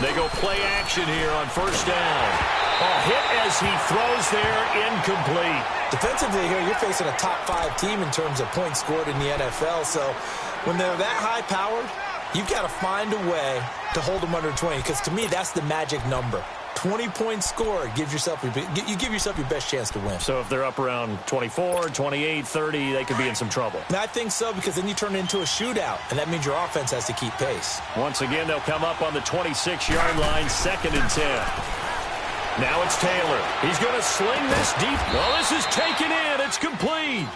They go play action here on first down. Hit as he throws there, incomplete. Defensively here, you're facing a top 5 team in terms of points scored in the NFL. So when they're that high-powered, you've got to find a way to hold them under 20, because to me, that's the magic number. 20 points scored, you give yourself your best chance to win. So if they're up around 24, 28, 30, they could be in some trouble. And I think so, because then you turn it into a shootout, and that means your offense has to keep pace. Once again, they'll come up on the 26-yard line, 2nd and 10. Now it's Taylor. He's going to sling this deep. Well, this is taken in. It's complete.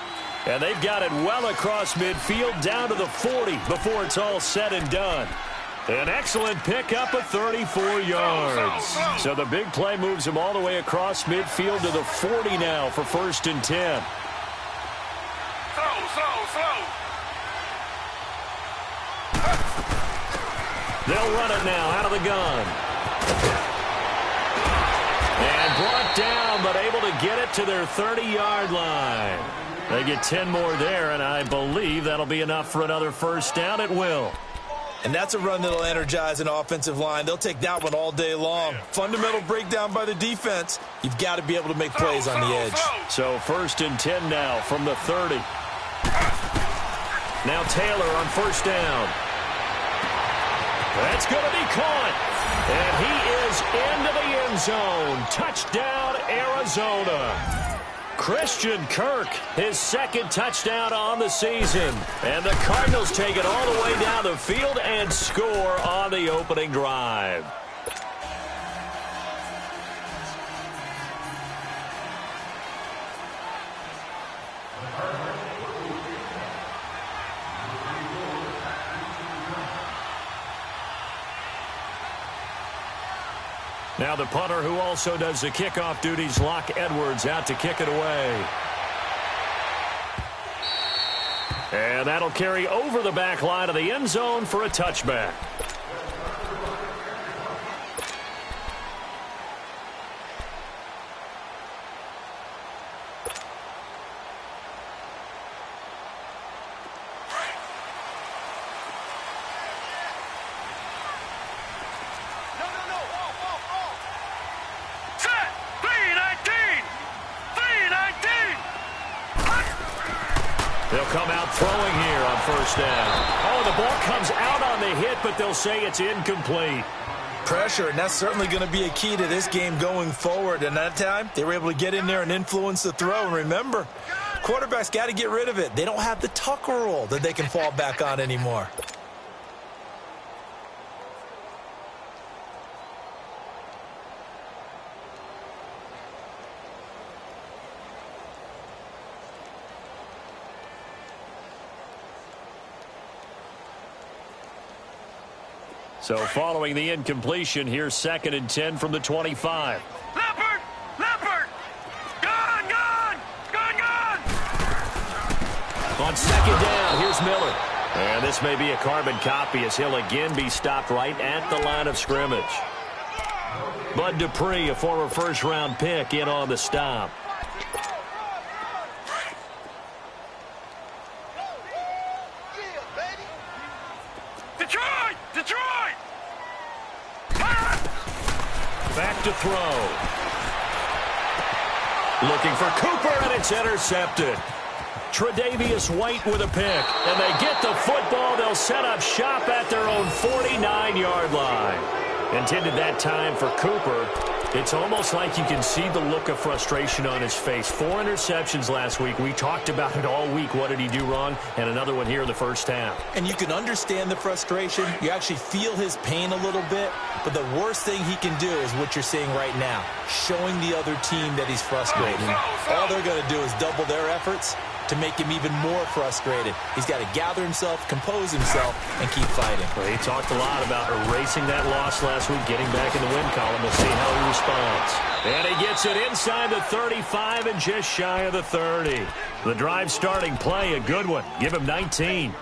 And they've got it well across midfield down to the 40 before it's all said and done. An excellent pickup of 34 yards. So the big play moves him all the way across midfield to the 40 now for 1st and 10. They'll run it now out of the gun. And brought down, but able to get it to their 30-yard line. They get 10 more there, and I believe that'll be enough for another first down. It will. And that's a run that'll energize an offensive line. They'll take that one all day long. Fundamental breakdown by the defense. You've got to be able to make plays on the edge. So 1st and 10 now from the 30. Now Taylor on first down. That's going to be caught. And he is into the end zone. Touchdown, Arizona. Christian Kirk, his 2nd touchdown on the season. And the Cardinals take it all the way down the field and score on the opening drive. Now the punter, who also does the kickoff duties, Locke Edwards, out to kick it away. And that'll carry over the back line of the end zone for a touchback. They'll come out throwing here on first down. Oh, the ball comes out on the hit, but they'll say it's incomplete. Pressure, and that's certainly going to be a key to this game going forward. And that time, they were able to get in there and influence the throw. And remember, quarterbacks got to get rid of it. They don't have the Tucker rule that they can fall back on anymore. So following the incompletion, here's 2nd and 10 from the 25. Leopard! Leopard! Gone! Gone! Gone! Gone! On 2nd down, here's Miller. And this may be a carbon copy as he'll again be stopped right at the line of scrimmage. Bud Dupree, a former first-round pick, in on the stop. Detroit! Detroit! Back to throw. Looking for Cooper, and it's intercepted. Tre'Davious White with a pick, and they get the football. They'll set up shop at their own 49-yard line. Intended that time for Cooper. It's almost like you can see the look of frustration on his face. 4 interceptions last week. We talked about it all week. What did he do wrong? And another one here in the first half. And you can understand the frustration. You actually feel his pain a little bit. But the worst thing he can do is what you're seeing right now, showing the other team that he's frustrated. All they're going to do is double their efforts to make him even more frustrated. He's got to gather himself, compose himself, and keep fighting. Well, he talked a lot about erasing that loss last week, getting back in the win column. We'll see how he responds. And he gets it inside the 35 and just shy of the 30. The drive starting play, a good one. Give him 19.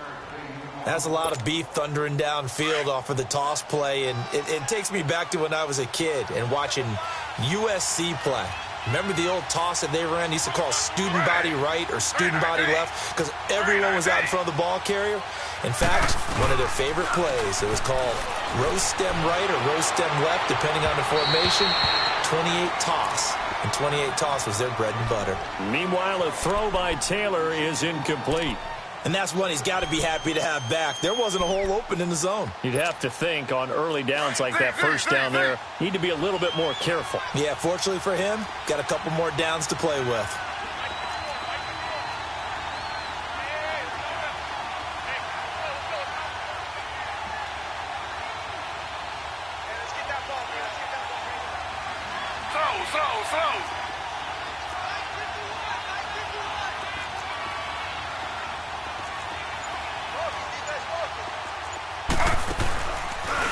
That's a lot of beef thundering downfield off of the toss play, and it takes me back to when I was a kid and watching USC play. Remember the old toss that they ran? They used to call student body right or student body left because everyone was out in front of the ball carrier. In fact, one of their favorite plays, it was called Rose stem right or rose stem left, depending on the formation. 28 toss. And 28 toss was their bread and butter. Meanwhile, a throw by Taylor is incomplete. And that's one he's got to be happy to have back. There wasn't a hole open in the zone. You'd have to think on early downs like that first down there, need to be a little bit more careful. Yeah, fortunately for him, got a couple more downs to play with.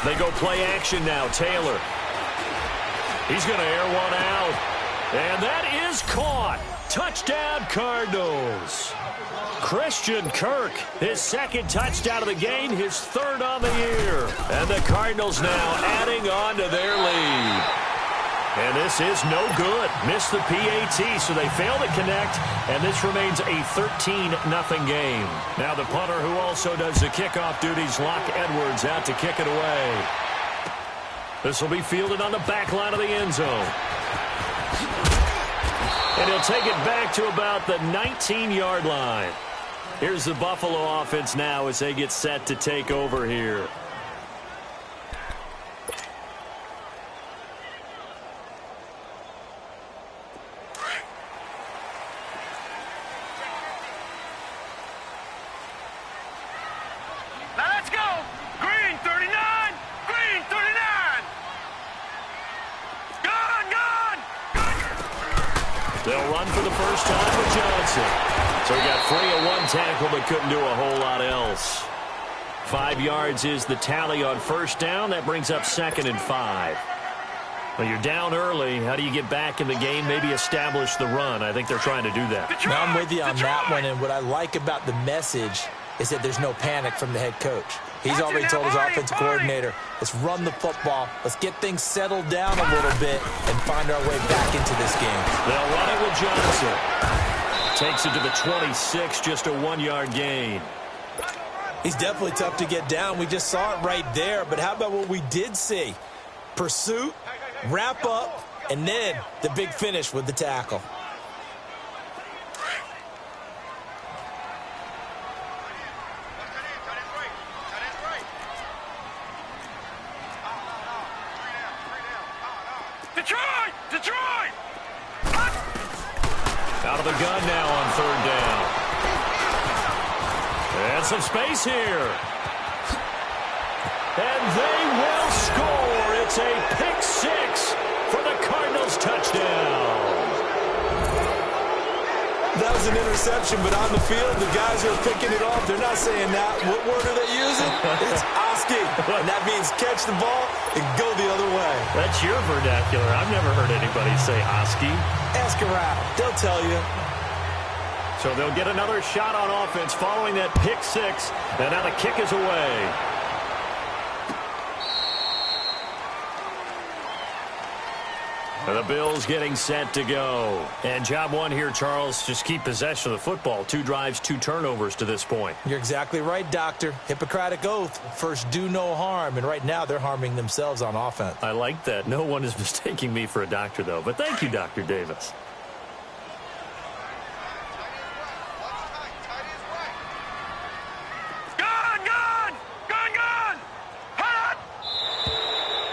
They go play action now. Taylor. He's going to air one out. And that is caught. Touchdown, Cardinals. Christian Kirk, his second touchdown of the game, his third on the year. And the Cardinals now adding on to their lead. And this is no good. Missed the PAT, so they fail to connect, and this remains a 13-0 game. Now the punter, who also does the kickoff duties, Locke Edwards, out to kick it away. This will be fielded on the back line of the end zone. And he'll take it back to about the 19-yard line. Here's the Buffalo offense now as they get set to take over here. They'll run for the first time with Johnson. So he got free of one tackle but couldn't do a whole lot else. 5 yards is the tally on first down. That brings up 2nd and 5. Well, you're down early. How do you get back in the game, maybe establish the run? I think they're trying to do that. Now, I'm with you on that one, and what I like about the message is that there's no panic from the head coach. He's already told his offensive coordinator, let's run the football, let's get things settled down a little bit and find our way back into this game. They'll run it with Johnson. Takes it to the 26, just a 1-yard gain. He's definitely tough to get down. We just saw it right there, but how about what we did see? Pursuit, wrap up, and then the big finish with the tackle. Detroit! Out of the gun now on 3rd down. And some space here. And they will score. It's a pick 6 for the Cardinals touchdown. That was an interception, but on the field, the guys who are picking it off, they're not saying that. What word are they using? It's Oski. And that means catch the ball and go the other way. That's your vernacular. I've never heard anybody say Oski. Ask around. They'll tell you. So they'll get another shot on offense following that pick 6. And now the kick is away. The Bills getting set to go. And job one here, Charles, just keep possession of the football. 2 drives, 2 turnovers to this point. You're exactly right, Doctor. Hippocratic oath. First, do no harm. And right now, they're harming themselves on offense. I like that. No one is mistaking me for a doctor, though. But thank you, Dr. Davis.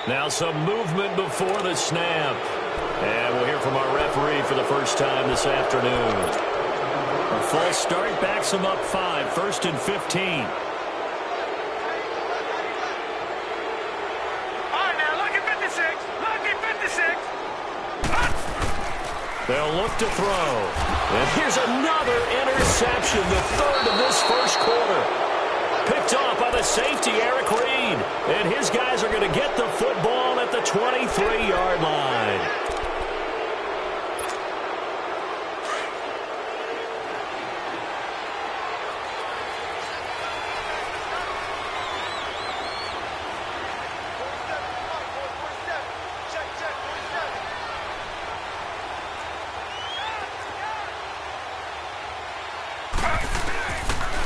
Now some movement before the snap. And we'll hear from our referee for the first time this afternoon. A false start backs them up 5, 1st and 15. All right, now look at 56. Look at 56. They'll look to throw. And here's another interception, the 3rd of this first quarter. Picked off by the safety, Eric Reed. And his guys are going to get the football at the 23-yard line.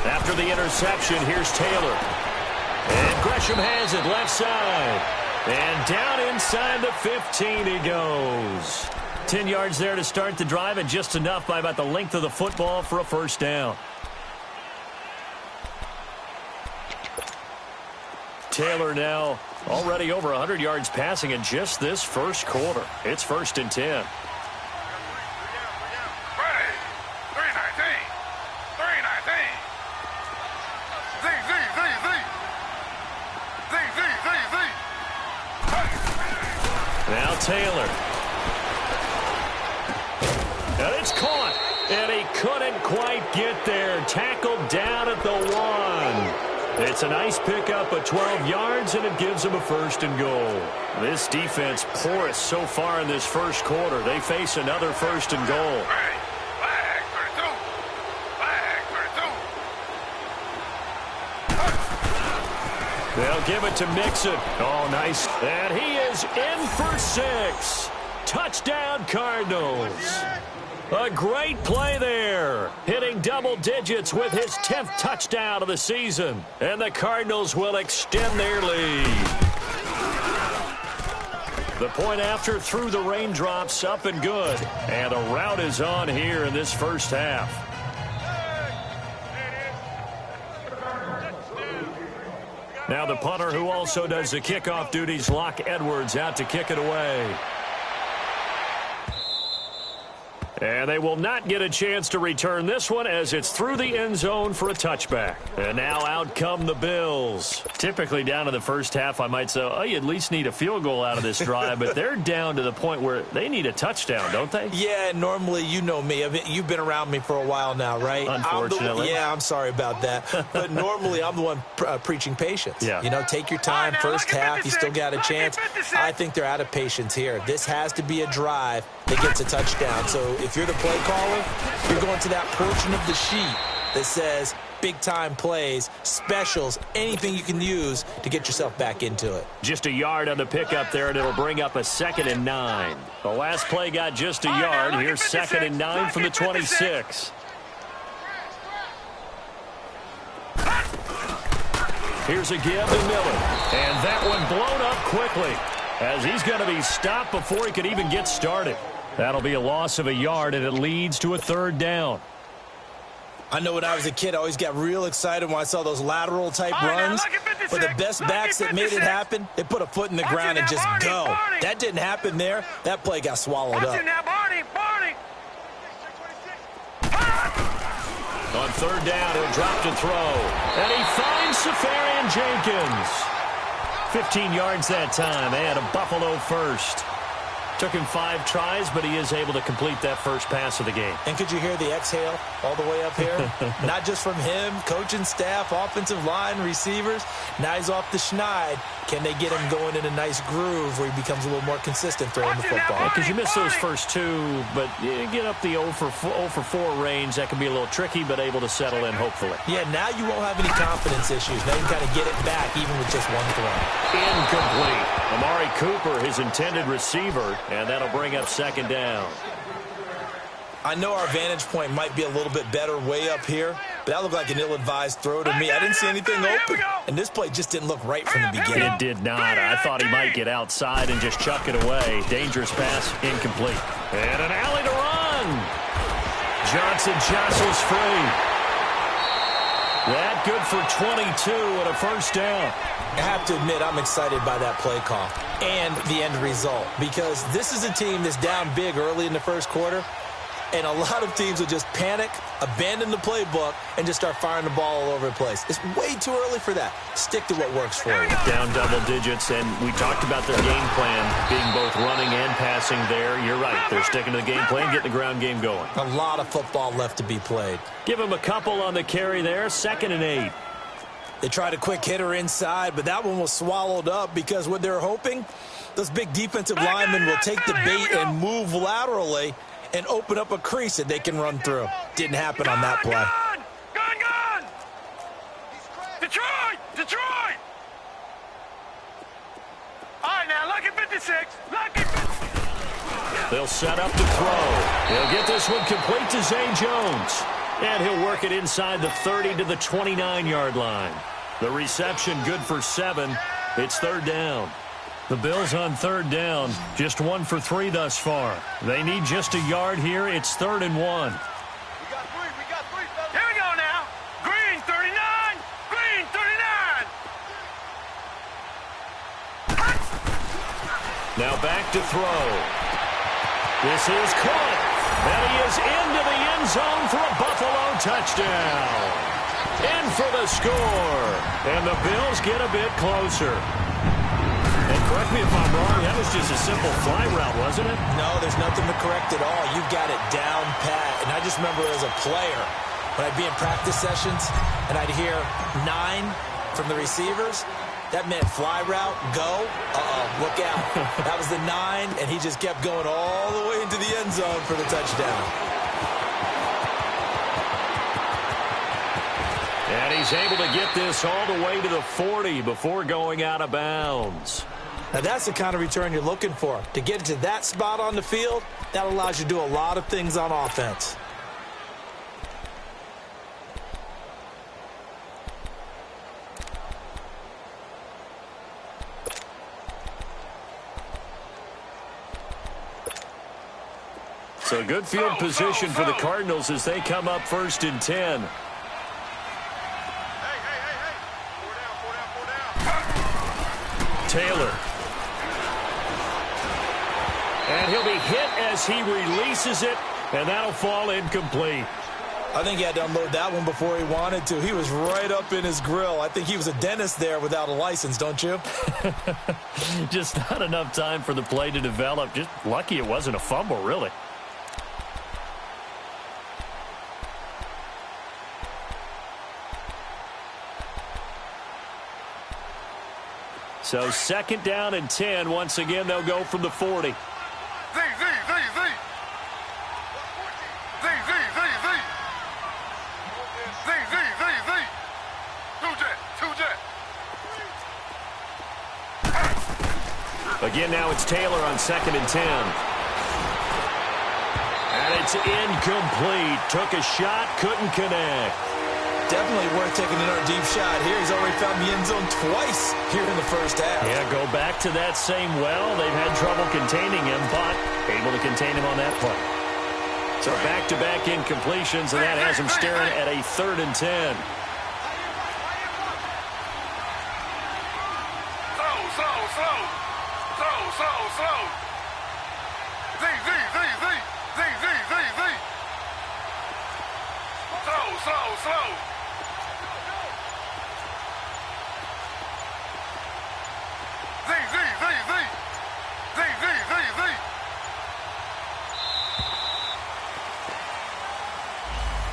After the interception, here's Taylor. And Gresham has it left side. And down inside the 15 he goes. 10 yards there to start the drive, and just enough by about the length of the football for a first down. Taylor now already over 100 yards passing in just this first quarter. It's 1st and 10. Now Taylor. And it's caught. And he couldn't quite get there. Tackled down at the 1. It's a nice pickup of 12 yards, and it gives him a 1st and goal. This defense porous so far in this first quarter. They face another 1st and goal. They'll give it to Mixon. Oh, nice. And he is in for 6. Touchdown, Cardinals. A great play there. Hitting double digits with his 10th touchdown of the season. And the Cardinals will extend their lead. The point after through the raindrops, up and good. And a rout is on here in this first half. Now the punter, who also does the kickoff duties, Locke Edwards, out to kick it away. And they will not get a chance to return this one as it's through the end zone for a touchback. And now out come the Bills. Typically down to the first half, I might say, oh, you at least need a field goal out of this drive. But they're down to the point where they need a touchdown, don't they? Yeah, normally, you know me. I mean, you've been around me for a while now, right? Unfortunately. I'm sorry about that. But normally, I'm the one preaching patience. Yeah. You know, take your time. First half, you still got a chance. I think they're out of patience here. This has to be a drive that gets a touchdown. So if you're the play caller, you're going to that portion of the sheet that says big-time plays, specials, anything you can use to get yourself back into it. Just a yard on the pickup there, and it'll bring up a 2nd and 9. The last play got just a yard. Here's 2nd and 9 from the 26. Here's a give to Miller. And that one blown up quickly as he's going to be stopped before he could even get started. That'll be a loss of a yard, and it leads to a 3rd down. I know when I was a kid, I always got real excited when I saw those lateral-type runs. But the best backs that made it happen, they put a foot in the ground and just go. That didn't happen there. That play got swallowed up. On 3rd down, he'll drop to throw. And he finds Safarian Jenkins. 15 yards that time, and a Buffalo first. Took him 5 tries, but he is able to complete that first pass of the game. And could you hear the exhale all the way up here? Not just from him, coaching staff, offensive line, receivers. Now he's off the schneid. Can they get him going in a nice groove where he becomes a little more consistent throwing the football? Because you miss those first 2, but you get up the 0 for 4 range. That can be a little tricky, but able to settle in, hopefully. Yeah, now you won't have any confidence issues. Now you can kind of get it back even with just one throw. Incomplete. Amari Cooper, his intended receiver, and that'll bring up 2nd down. I know our vantage point might be a little bit better way up here, but that looked like an ill-advised throw to me. I didn't see anything open, and this play just didn't look right from the beginning. It did not. I thought he might get outside and just chuck it away. Dangerous pass, incomplete. And an alley to run. Johnson jostles free. That good for 22 and a 1st down. I have to admit, I'm excited by that play call and the end result, because this is a team that's down big early in the first quarter, and a lot of teams will just panic, abandon the playbook, and just start firing the ball all over the place. It's way too early for that. Stick to what works for you. Down double digits, and we talked about their game plan being both running and passing there. You're right. They're sticking to the game plan, getting the ground game going. A lot of football left to be played. Give him a couple on the carry there. 2nd and 8. They tried a quick hitter inside, but that one was swallowed up because what they're hoping, those big defensive linemen will take the bait and move laterally and open up a crease that they can run through. Didn't happen on that play. Gone! Detroit! Detroit! All right, now, lucky 56. Lucky 56. They'll set up to throw. He'll get this one complete to Zay Jones. And he'll work it inside the 30 to the 29-yard line. The reception good for 7. It's third down. The Bills on third down, just 1 for 3 thus far. They need just a yard here. It's 3rd and 1. We got three, fellas. Here we go now. Green 39. Green 39. Now back to throw. This is caught. And he is into the end zone for a Buffalo touchdown. In for the score. And the Bills get a bit closer. And correct me if I'm wrong, that was just a simple fly route, wasn't it? No, there's nothing to correct at all. You've got it down pat. And I just remember as a player, when I'd be in practice sessions and I'd hear 9 from the receivers, that meant fly route, go. Look out. That was the 9, and he just kept going all the way into the end zone for the touchdown. And he's able to get this all the way to the 40 before going out of bounds. Now, that's the kind of return you're looking for. To get to that spot on the field, that allows you to do a lot of things on offense. So good field position for the Cardinals as they come up 1st and 10. Taylor. And he'll be hit as he releases it, and that'll fall incomplete. I think he had to unload that one before he wanted to. He was right up in his grill. I think he was a dentist there without a license, don't you? Just not enough time for the play to develop. Just lucky it wasn't a fumble, really. So 2nd down and 10. Once again, they'll go from the 40. Z. Two jet. Again, now it's Taylor on 2nd and 10. And it's incomplete. Took a shot, couldn't connect. Definitely worth taking another deep shot here. He's already found the end zone twice here in the first half. Yeah, go back to that same well. They've had trouble containing him, but able to contain him on that play. So back-to-back incompletions, and that has him staring at a 3rd and 10. Slow. Z. Slow.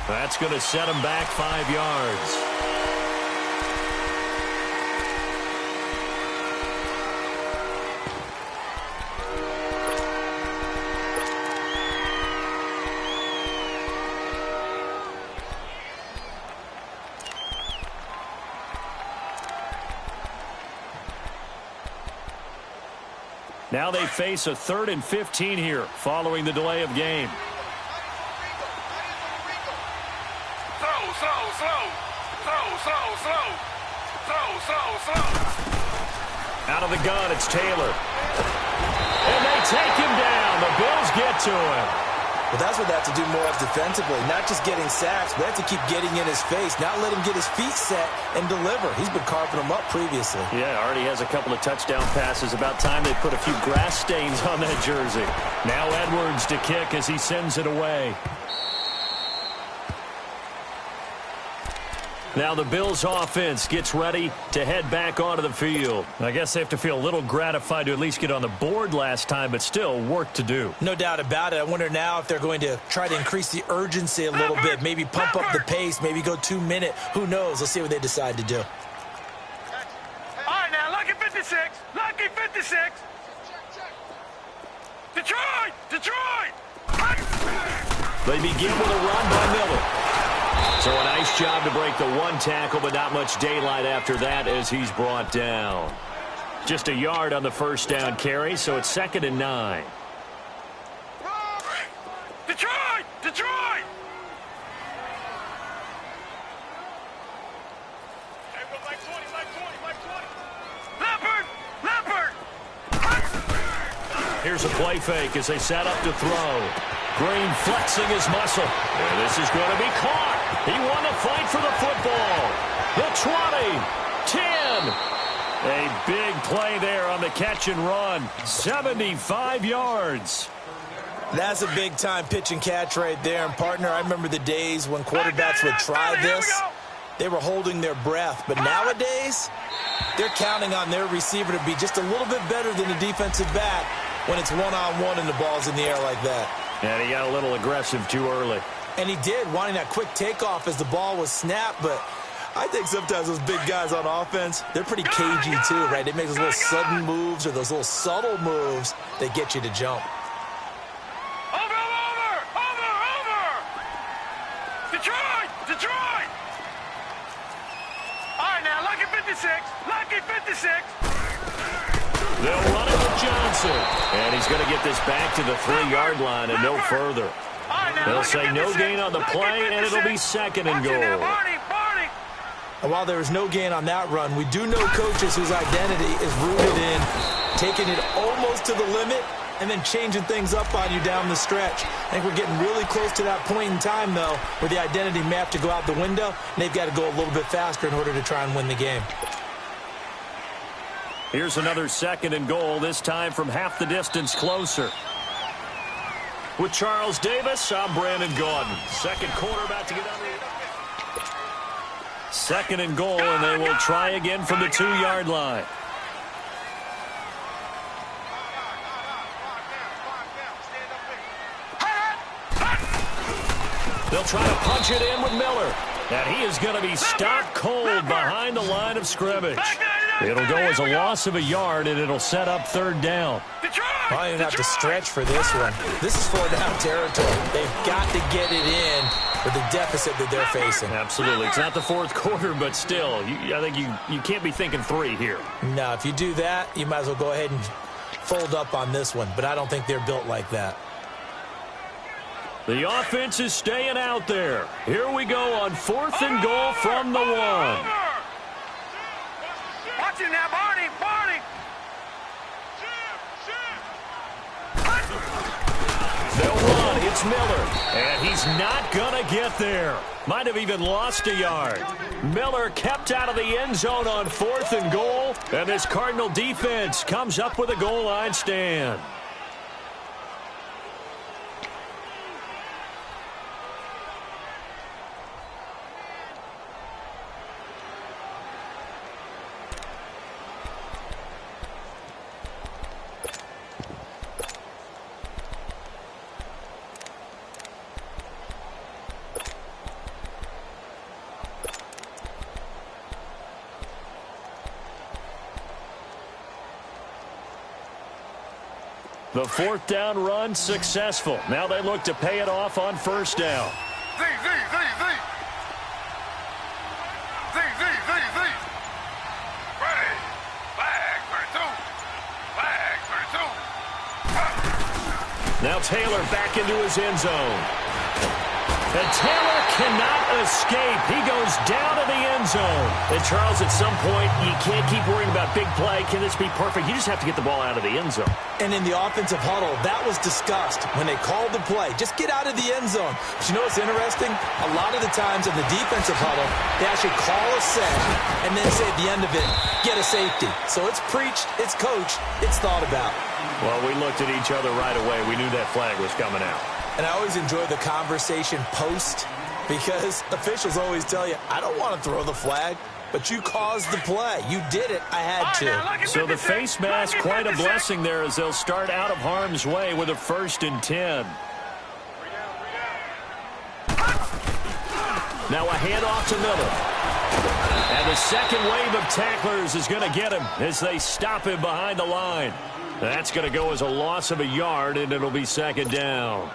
That's going to set him back 5 yards. Now they face a 3rd and 15 here following the delay of game. Slow. Out of the gun, it's Taylor. And they take him down. The Bills get to him. Well, that's what they have to do more of defensively. Not just getting sacks, but they have to keep getting in his face. Not let him get his feet set and deliver. He's been carving them up previously. Yeah, already has a couple of touchdown passes. About time they put a few grass stains on that jersey. Now Edwards to kick as he sends it away. Now the Bills offense gets ready to head back onto the field. I guess they have to feel a little gratified to at least get on the board last time, but still work to do. No doubt about it. I wonder now if they're going to try to increase the urgency a little bit, maybe pump up the pace, maybe go 2-minute. Who knows? Let's see what they decide to do. All right, now, lucky 56. Lucky 56. Detroit. They begin with a run by Miller. So a nice job to break the one tackle, but not much daylight after that as he's brought down. Just a yard on the first down carry, so it's 2nd and 9. Detroit! Hey, look like 20. Here's a play fake as they set up to throw. Green flexing his muscle. And this is going to be caught. He won the fight for the football. The 20, 10. A big play there on the catch and run. 75 yards. That's a big-time pitch and catch right there. And, partner, I remember the days when quarterbacks would try this. They were holding their breath. But nowadays, they're counting on their receiver to be just a little bit better than the defensive back when it's one-on-one and the ball's in the air like that. And he got a little aggressive too early. And he did, wanting that quick takeoff as the ball was snapped. But I think sometimes those big guys on offense, they're pretty cagey too, right? They make those little sudden moves or those little subtle moves that get you to jump. Detroit! All right, now, lucky 56. Lucky 56. They'll run it with Johnson. And he's going to get this back to the 3-yard line and no further. They'll say no gain on the play, and it'll be second and goal. And while there is no gain on that run, we do know coaches whose identity is rooted in taking it almost to the limit and then changing things up on you down the stretch. I think we're getting really close to that point in time, though, where the identity may have to go out the window, and they've got to go a little bit faster in order to try and win the game. Here's another second and goal, this time from half the distance closer. With Charles Davis, I'm Brandon Gaudin. Second quarter about to get under. Second and goal, and they will try again from the 2-yard line. They'll try to punch it in with Miller. And he is going to be stopped cold behind the line of scrimmage. It'll go as a loss of a yard, and it'll set up third down. Well, you have to stretch for this one. This is 4-down territory. They've got to get it in with the deficit that they're facing. Absolutely. It's not the fourth quarter, but still, I think you can't be thinking 3 here. No, if you do that, you might as well go ahead and fold up on this one. But I don't think they're built like that. The offense is staying out there. Here we go on 4th and goal from the 1. Watch it now, Barney. They'll run. It's Miller. And he's not going to get there. Might have even lost a yard. Miller kept out of the end zone on 4th and goal. And this Cardinal defense comes up with a goal line stand. The 4th down run successful. Now they look to pay it off on 1st down. Z. Ready. Flag 32. Now Taylor back into his end zone. And Taylor cannot escape. He goes down to the end zone. And Charles, at some point, you can't keep worrying about big play. Can this be perfect? You just have to get the ball out of the end zone. And in the offensive huddle, that was discussed when they called the play. Just get out of the end zone. But you know what's interesting? A lot of the times in the defensive huddle, they actually call a set and then say at the end of it, get a safety. So it's preached, it's coached, it's thought about. Well, we looked at each other right away. We knew that flag was coming out. And I always enjoy the conversation post because officials always tell you, I don't want to throw the flag, but you caused the play. You did it. I had to. So the face mask, quite a blessing there as they'll start out of harm's way with a 1st and 10. Now a handoff to Miller. And the second wave of tacklers is going to get him as they stop him behind the line. That's going to go as a loss of a yard, and it'll be 2nd down.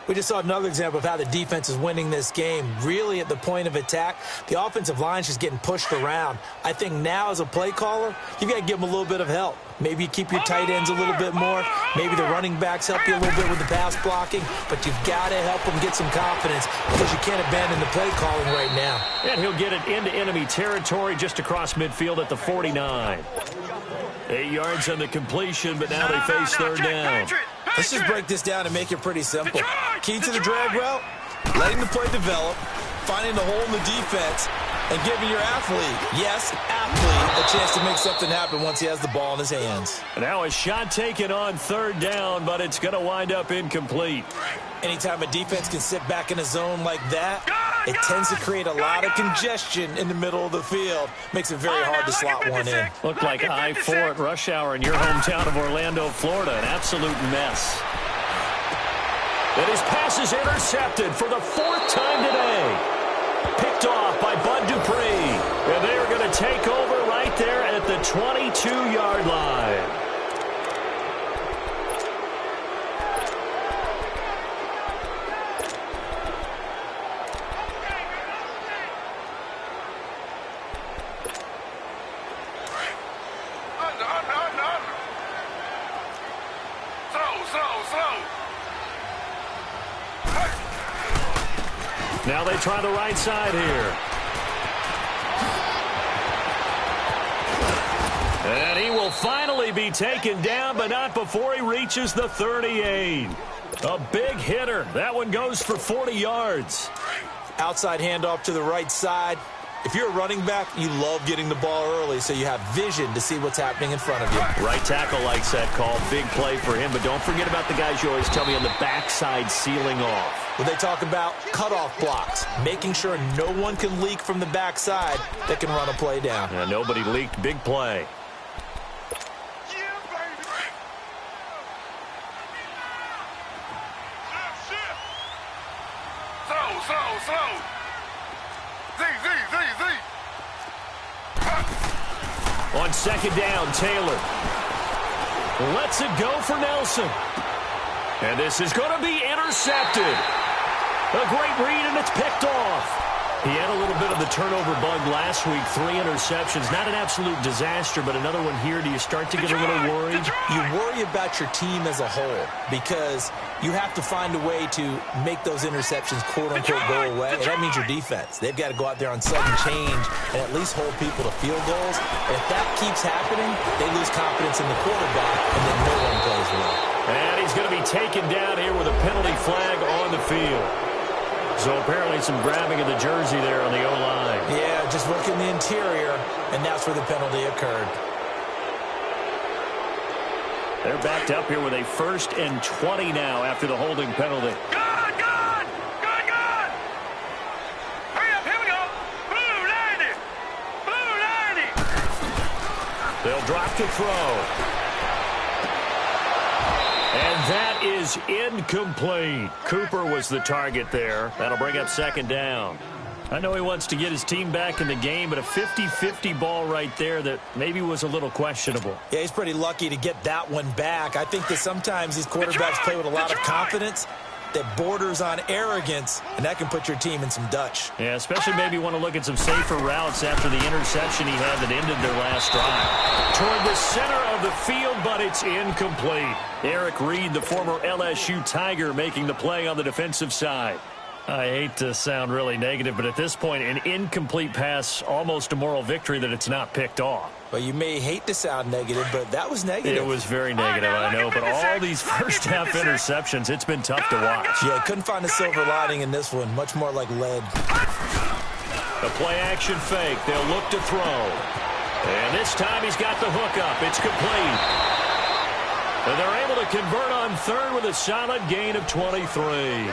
We just saw another example of how the defense is winning this game. Really at the point of attack, the offensive line is just getting pushed around. I think now as a play caller, you've got to give them a little bit of help. Maybe you keep your tight ends a little bit more. Maybe the running backs help you a little bit with the pass blocking. But you've got to help them get some confidence because you can't abandon the play calling right now. And he'll get it into enemy territory just across midfield at the 49. 8 yards on the completion, but now they face third down. Let's just break this down and make it pretty simple. Key to the drag route, letting the play develop, finding the hole in the defense, and giving your athlete, yes, athlete, a chance to make something happen once he has the ball in his hands. Now a shot taken on third down, but it's going to wind up incomplete. Anytime a defense can sit back in a zone like that, it tends to create a lot of congestion in the middle of the field. Makes it very hard to slot one in. Looked like I-4 at rush hour in your hometown of Orlando, Florida. An absolute mess. And his pass is intercepted for the 4th time today. Picked off by Bud Dupree. And they are going to take over right there at the 22-yard line. Now they try the right side here. And he will finally be taken down, but not before he reaches the 38. A big hitter. That one goes for 40 yards. Outside handoff to the right side. If you're a running back, you love getting the ball early so you have vision to see what's happening in front of you. Right tackle likes that call. Big play for him, but don't forget about the guys you always tell me on the backside sealing off. When they talk about cutoff blocks, making sure no one can leak from the backside that can run a play down. Yeah, nobody leaked. Big play. Slow. On second down, Taylor lets it go for Nelson. And this is going to be intercepted. A great read, and it's picked off. He had a little bit of the turnover bug last week. 3 interceptions. Not an absolute disaster, but another one here. Do you start to get a little worried? You worry about your team as a whole because you have to find a way to make those interceptions, quote-unquote, go away. And that means your defense. They've got to go out there on sudden change and at least hold people to field goals. And if that keeps happening, they lose confidence in the quarterback, and then no one plays well. And he's going to be taken down here with a penalty flag on the field. So apparently some grabbing of the jersey there on the O-line. Yeah, just look in the interior, and that's where the penalty occurred. They're backed up here with a 1st and 20 now after the holding penalty. Good! Hurry up, here we go! Blue 90! They'll drop to throw. And that is incomplete. Cooper was the target there. That'll bring up second down. I know he wants to get his team back in the game, but a 50-50 ball right there that maybe was a little questionable. Yeah, he's pretty lucky to get that one back. I think that sometimes these quarterbacks play with a lot of confidence that borders on arrogance, and that can put your team in some Dutch. Yeah, especially maybe want to look at some safer routes after the interception he had that ended their last drive. Toward the center of the field, but it's incomplete. Eric Reed, the former LSU Tiger, making the play on the defensive side. I hate to sound really negative, but at this point, an incomplete pass, almost a moral victory that it's not picked off. Well, you may hate to sound negative, but that was negative. It was very negative, I know, but all these first-half interceptions, it's been tough to watch. Yeah, couldn't find a silver lining in this one. Much more like lead. A play-action fake. They'll look to throw. And this time he's got the hook up. It's complete. And they're able to convert on third with a solid gain of 23.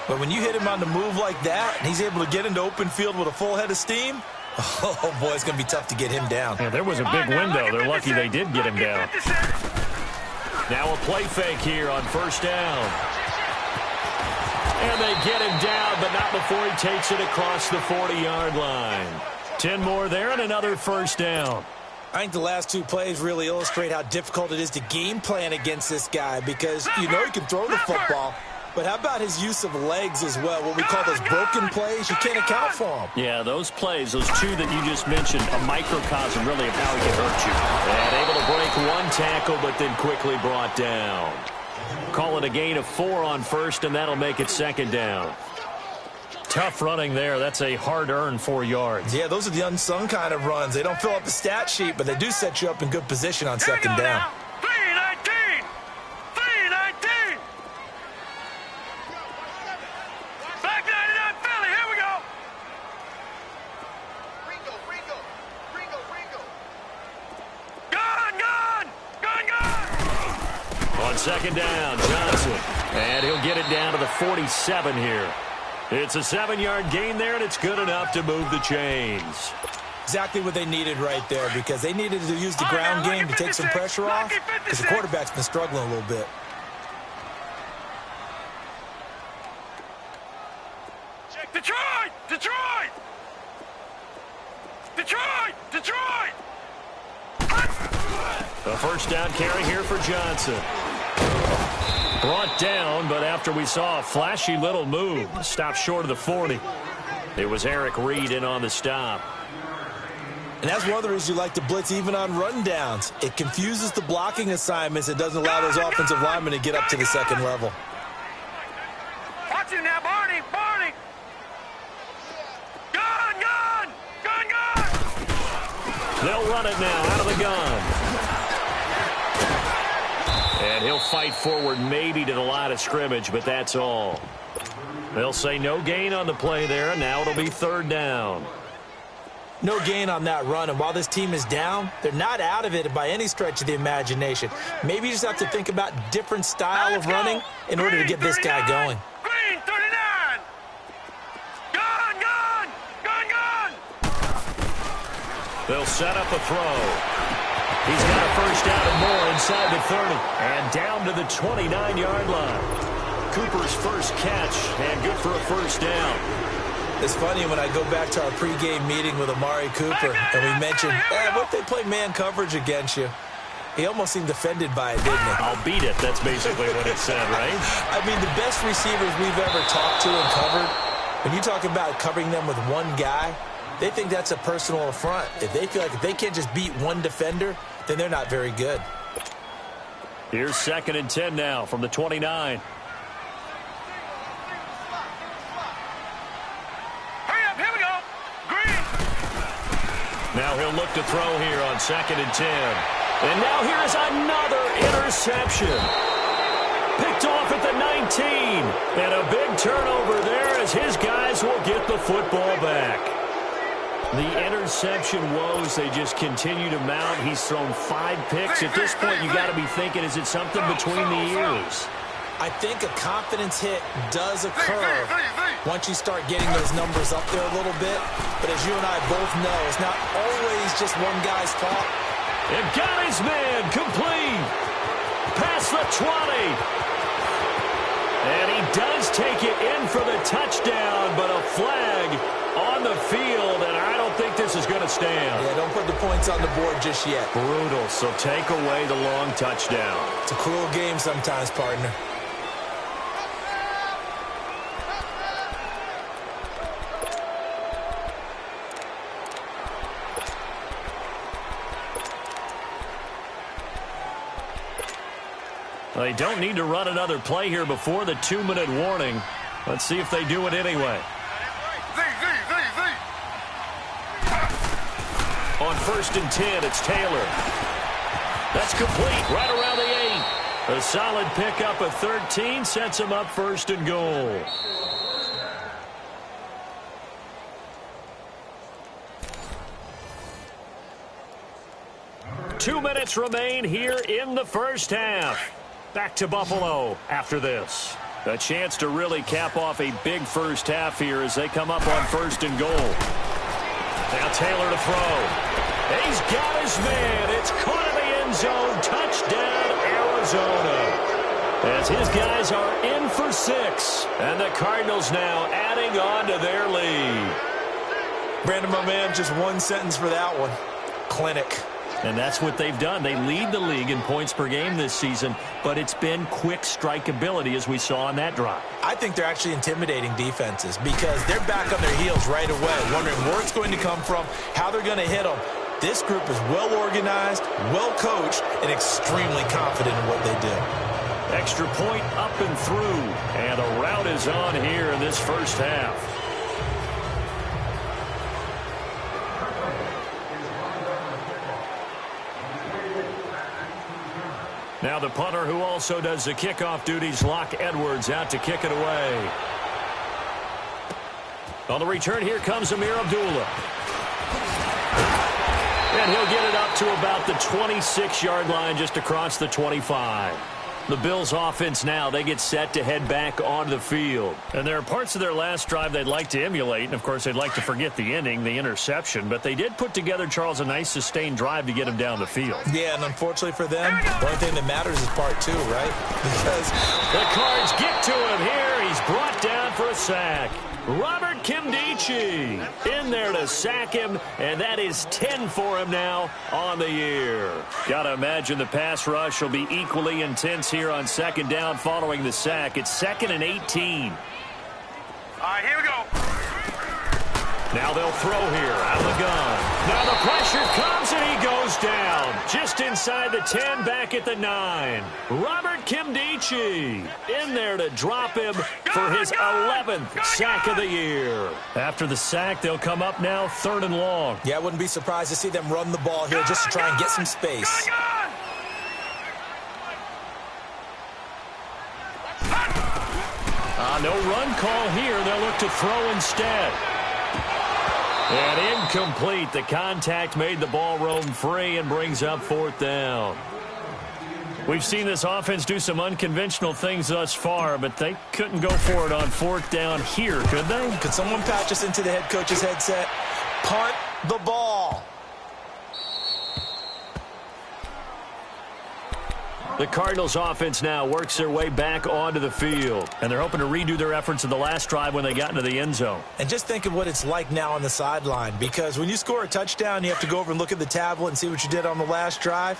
But when you hit him on the move like that, and he's able to get into open field with a full head of steam, oh, boy, it's going to be tough to get him down. Yeah, there was a big window. They're lucky they did get him down. Now a play fake here on first down. And they get him down, but not before he takes it across the 40-yard line. 10 more there and another first down. I think the last 2 plays really illustrate how difficult it is to game plan against this guy because you know he can throw the football. But how about his use of legs as well? What we call those broken plays, you can't account for them. Yeah, those plays, those 2 that you just mentioned, a microcosm really of how he can hurt you. And able to break 1 tackle, but then quickly brought down. Call it a gain of 4 on first, and that'll make it second down. Tough running there. That's a hard-earned 4 yards. Yeah, those are the unsung kind of runs. They don't fill up the stat sheet, but they do set you up in good position on second down. Now. 319. 319. Back 99 Philly. Here we go. Ringo. Gone. On second down, Johnson. And he'll get it down to the 47 here. It's a 7-yard gain there, and it's good enough to move the chains. Exactly what they needed right there, because they needed to use the ground game to take some pressure off, because the quarterback's been struggling a little bit. Detroit! A first down carry here for Johnson. Brought down, but after we saw a flashy little move, stopped short of the 40. It was Eric Reed in on the stop. And that's one of the reasons you like to blitz even on rundowns. It confuses the blocking assignments. It doesn't allow those offensive linemen to get up to the second level. Watch him now, Barney! Gone! They'll run it now out of the gun. And he'll fight forward maybe to the line of scrimmage, but that's all. They'll say no gain on the play there, and now it'll be third down. No gain on that run, and while this team is down, they're not out of it by any stretch of the imagination. Maybe you just have to think about different style of running in order to get this guy going. Green 39! Gone! They'll set up a throw. He's got a first down and more inside the 30. And down to the 29-yard line. Cooper's first catch, and good for a first down. It's funny when I go back to our pregame meeting with Amari Cooper, and we mentioned, what if they play man coverage against you? He almost seemed offended by it, didn't he? I'll beat it. That's basically what it said, right? I mean, the best receivers we've ever talked to and covered, when you talk about covering them with one guy, they think that's a personal affront. If they feel like if they can't just beat one defender, then they're not very good. Here's 2nd and 10 now from the 29. Hurry up, here we go! Green! Now he'll look to throw here on 2nd and 10. And now here's another interception. Picked off at the 19. And a big turnover there as his guys will get the football back. The interception woes, they just continue to mount. He's thrown 5 picks. At this point, you got to be thinking, is it something between the ears? I think a confidence hit does occur once you start getting those numbers up there a little bit. But as you and I both know, it's not always just one guy's fault. And got his man complete. Past the 20. And he does take it in for the touchdown, but a flag on the field, and I don't think this is going to stand. Yeah, don't put the points on the board just yet. Brutal, so take away the long touchdown. It's a cruel game sometimes, partner. They don't need to run another play here before the 2-minute warning. Let's see if they do it anyway. On 1st and 10, it's Taylor. That's complete right around the 8. A solid pickup of 13 sets him up 1st and goal. Two minutes remain here in the first half. Back to Buffalo after this. A chance to really cap off a big first half here as they come up on 1st and goal. Now Taylor to throw. He's got his man. It's caught in the end zone. Touchdown, Arizona. As his guys are in for 6. And the Cardinals now adding on to their lead. Brandon, my man, just one sentence for that one. Clinic. And that's what they've done. They lead the league in points per game this season, but it's been quick strikeability as we saw on that drive. I think they're actually intimidating defenses because they're back on their heels right away, wondering where it's going to come from, how they're going to hit them. This group is well organized, well coached, and extremely confident in what they do. Extra point up and through, and the route is on here in this first half. Now the punter who also does the kickoff duties, Locke Edwards, out to kick it away. On the return, here comes Amir Abdullah. And he'll get it up to about the 26-yard line, just across the 25. The Bills' offense now, they get set to head back onto the field. And there are parts of their last drive they'd like to emulate. And, of course, they'd like to forget the ending, the interception. But they did put together, Charles, a nice sustained drive to get them down the field. Yeah, and unfortunately for them, the only thing that matters is part two, right? Because the Cards get to him here. He's brought down for a sack. Robert Kimdichie in there to sack him, and that is 10 for him now on the year. Got to imagine the pass rush will be equally intense here on second down following the sack. It's 2nd and 18. All right, here we go. Now they'll throw here out of the gun. Now the pressure comes, and he goes down. Just inside the 10, back at the 9. Robert Kimdichie in there to drop him for his 11th sack of the year. After the sack, they'll come up now 3rd and long. Yeah, I wouldn't be surprised to see them run the ball here just to try and get some space. No run call here. They'll look to throw instead. And incomplete. The contact made the ball roam free and brings up 4th down. We've seen this offense do some unconventional things thus far, but they couldn't go for it on 4th down here, could they? Could someone patch us into the head coach's headset? Punt the ball. The Cardinals offense now works their way back onto the field, and they're hoping to redo their efforts in the last drive when they got into the end zone. And just think of what it's like now on the sideline, because when you score a touchdown, you have to go over and look at the tablet and see what you did on the last drive.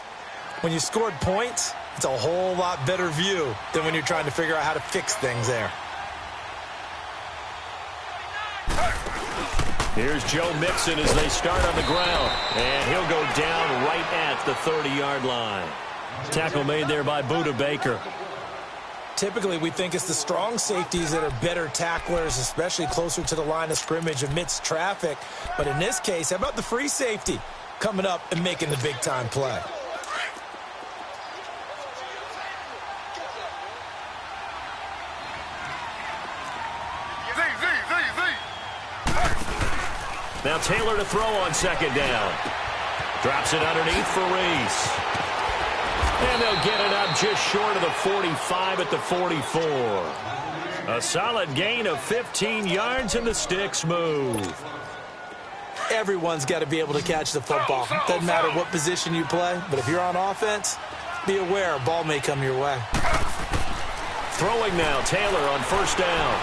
When you scored points, it's a whole lot better view than when you're trying to figure out how to fix things there. Here's Joe Mixon as they start on the ground, and he'll go down right at the 30-yard line. Tackle made there by Budda Baker. Typically, we think it's the strong safeties that are better tacklers, especially closer to the line of scrimmage amidst traffic. But in this case, how about the free safety coming up and making the big-time play? Now Taylor to throw on second down. Drops it underneath for Reese. And they'll get it up just short of the 45 at the 44. A solid gain of 15 yards, and the sticks move. Everyone's got to be able to catch the football. Doesn't matter what position you play, but if you're on offense, be aware a ball may come your way. Throwing now, Taylor on first down.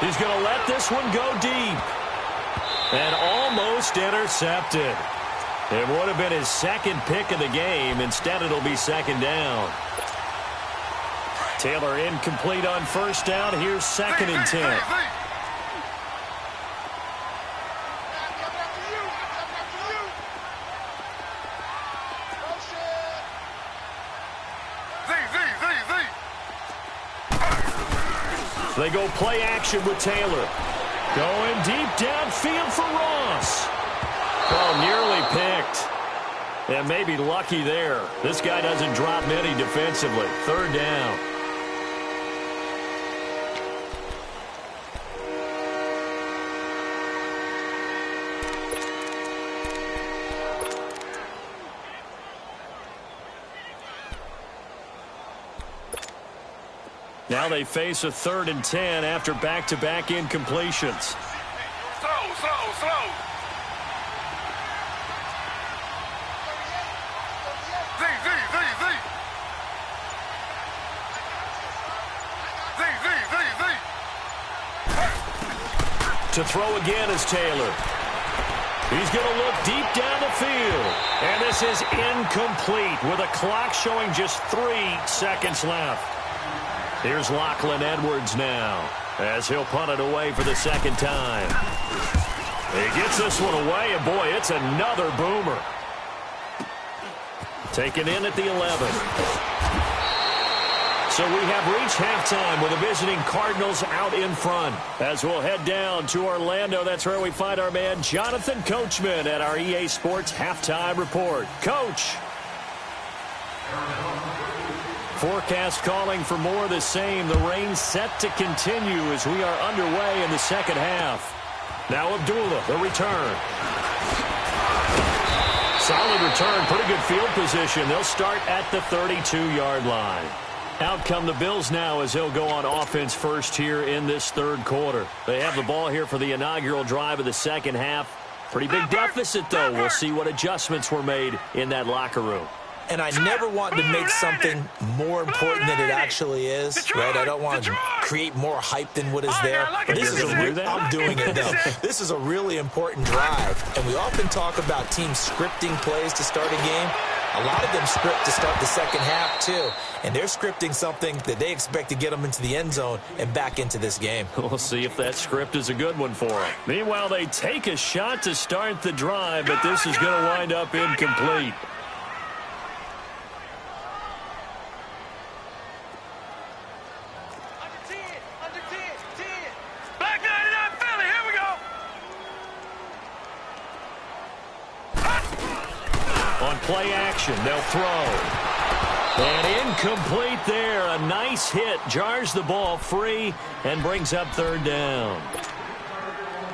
He's going to let this one go deep. And almost intercepted. It would have been his second pick of the game. Instead, it'll be second down. Taylor incomplete on first down. Here's 2nd and 10. They go play action with Taylor. Going deep downfield for Ross. Oh, nearly picked. And maybe lucky there. This guy doesn't drop many defensively. 3rd down. Now they face a 3rd and 10 after back-to-back incompletions. Slow. To throw again is Taylor. He's going to look deep down the field. And this is incomplete with a clock showing just 3 seconds left. Here's Lachlan Edwards now as he'll punt it away for the second time. He gets this one away, and boy, it's another boomer. Taken in at the 11. So we have reached halftime with the visiting Cardinals out in front. As we'll head down to Orlando, that's where we find our man Jonathan Coachman at our EA Sports Halftime Report. Coach. Forecast calling for more of the same. The rain set to continue as we are underway in the second half. Now Abdullah, the return. Solid return, pretty good field position. They'll start at the 32-yard line. Out come the Bills now as they'll go on offense first here in this third quarter. They have the ball here for the inaugural drive of the second half. Pretty big deficit, though. We'll see what adjustments were made in that locker room. And I never want to make something more important than it actually is, right? I don't want to create more hype than what is there. But this is I'm doing it, though. This is a really important drive. And we often talk about teams scripting plays to start a game. A lot of them script to start the second half, too. And they're scripting something that they expect to get them into the end zone and back into this game. We'll see if that script is a good one for them. Meanwhile, they take a shot to start the drive, but this is going to wind up incomplete. Play action, they'll throw. And incomplete there. A nice hit, jars the ball free and brings up third down.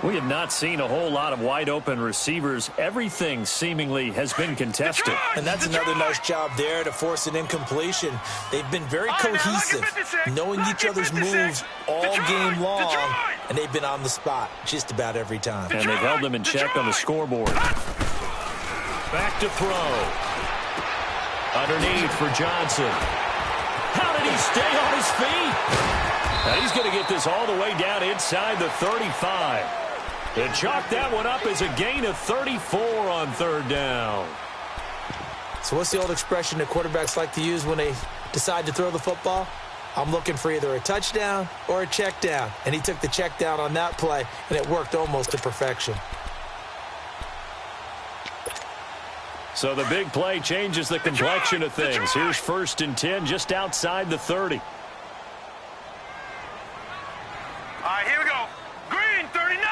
We have not seen a whole lot of wide-open receivers. Everything seemingly has been contested. And that's another nice job there to force an incompletion. They've been very cohesive, knowing each other's moves all game long, and they've been on the spot just about every time. And they've held them in check on the scoreboard. Back to throw. Underneath for Johnson. How did he stay on his feet? And he's going to get this all the way down inside the 35. And chalk that one up as a gain of 34 on third down. So what's the old expression that quarterbacks like to use when they decide to throw the football? I'm looking for either a touchdown or a check down. And he took the check down on that play, and it worked almost to perfection. So the big play changes the complexion of things. Here's 1st and 10 just outside the 30. All right, here we go. Green, 39.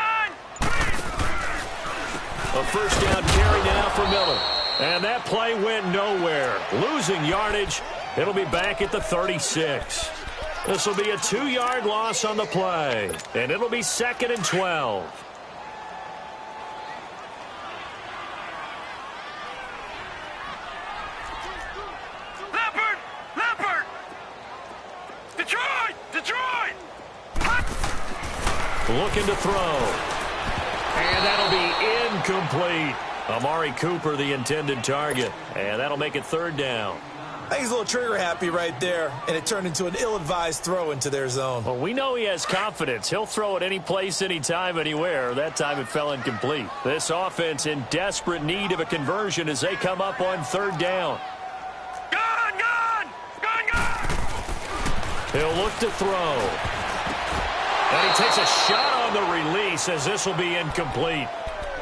A first down carry now for Miller. And that play went nowhere. Losing yardage. It'll be back at the 36. This will be a 2-yard loss on the play. And it'll be 2nd and 12. Looking to throw. And that'll be incomplete. Amari Cooper, the intended target. And that'll make it 3rd down. I think he's a little trigger happy right there, and it turned into an ill-advised throw into their zone. Well, we know he has confidence. He'll throw it any place, anytime, anywhere. That time it fell incomplete. This offense in desperate need of a conversion as they come up on 3rd down. Gone! He'll look to throw. And he takes a shot on the release as this will be incomplete.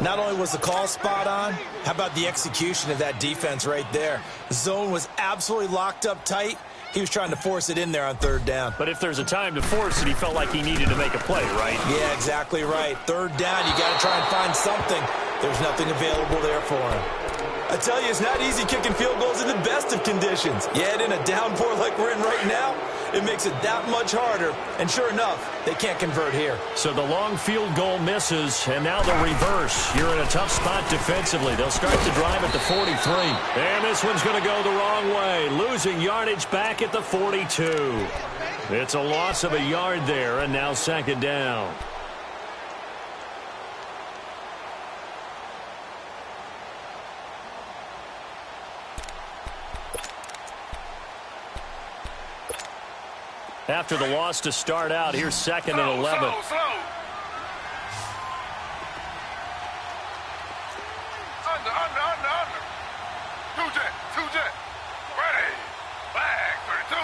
Not only was the call spot on, how about the execution of that defense right there? The zone was absolutely locked up tight. He was trying to force it in there on 3rd down. But if there's a time to force it, he felt like he needed to make a play, right? Yeah, exactly right. 3rd down, you got to try and find something. There's nothing available there for him. I tell you, it's not easy kicking field goals in the best of conditions. Yet in a downpour like we're in right now, it makes it that much harder. And sure enough, they can't convert here. So the long field goal misses, and now the reverse. You're in a tough spot defensively. They'll start the drive at the 43. And this one's going to go the wrong way. Losing yardage back at the 42. It's a loss of a yard there, and now 2nd down. After the loss to start out, here's 2nd and 11. Slow. Under. Two jet. Ready. Flag, 32.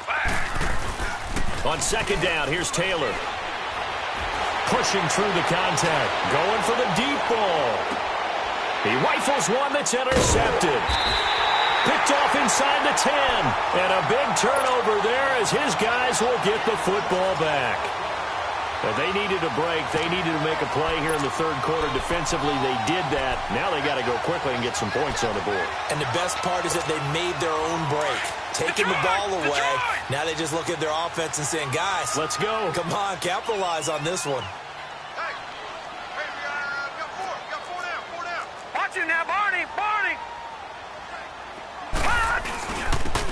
Flag. On 2nd down, here's Taylor. Pushing through the contact. Going for the deep ball. He rifles one that's intercepted. Picked off inside the 10. And a big turnover there as his guys will get the football back. But they needed a break. They needed to make a play here in the third quarter. Defensively, they did that. Now they got to go quickly and get some points on the board. And the best part is that they made their own break. Taking the ball away. Now they just look at their offense and saying, guys, let's go. Come on, capitalize on this one. Hey, we got four down. Watch him now, Barney.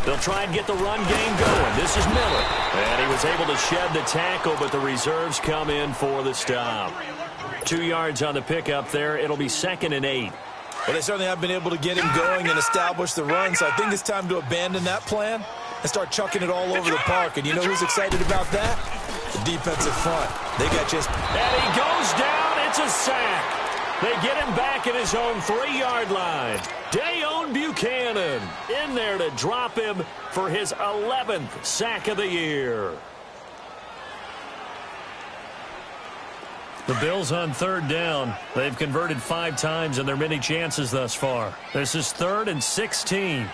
They'll try and get the run game going. This is Miller. And he was able to shed the tackle, but the reserves come in for the stop. 2 yards on the pickup there. It'll be 2nd and 8. Well, they certainly have been able to get him going and establish the run, so I think it's time to abandon that plan and start chucking it all over the park. And you know who's excited about that? The defensive front. They got just... And he goes down. It's a sack. They get him back at his own 3-yard line. Dayon Buchanan in there to drop him for his 11th sack of the year. The Bills on 3rd down. They've converted 5 times in their many chances thus far. This is 3rd and 16.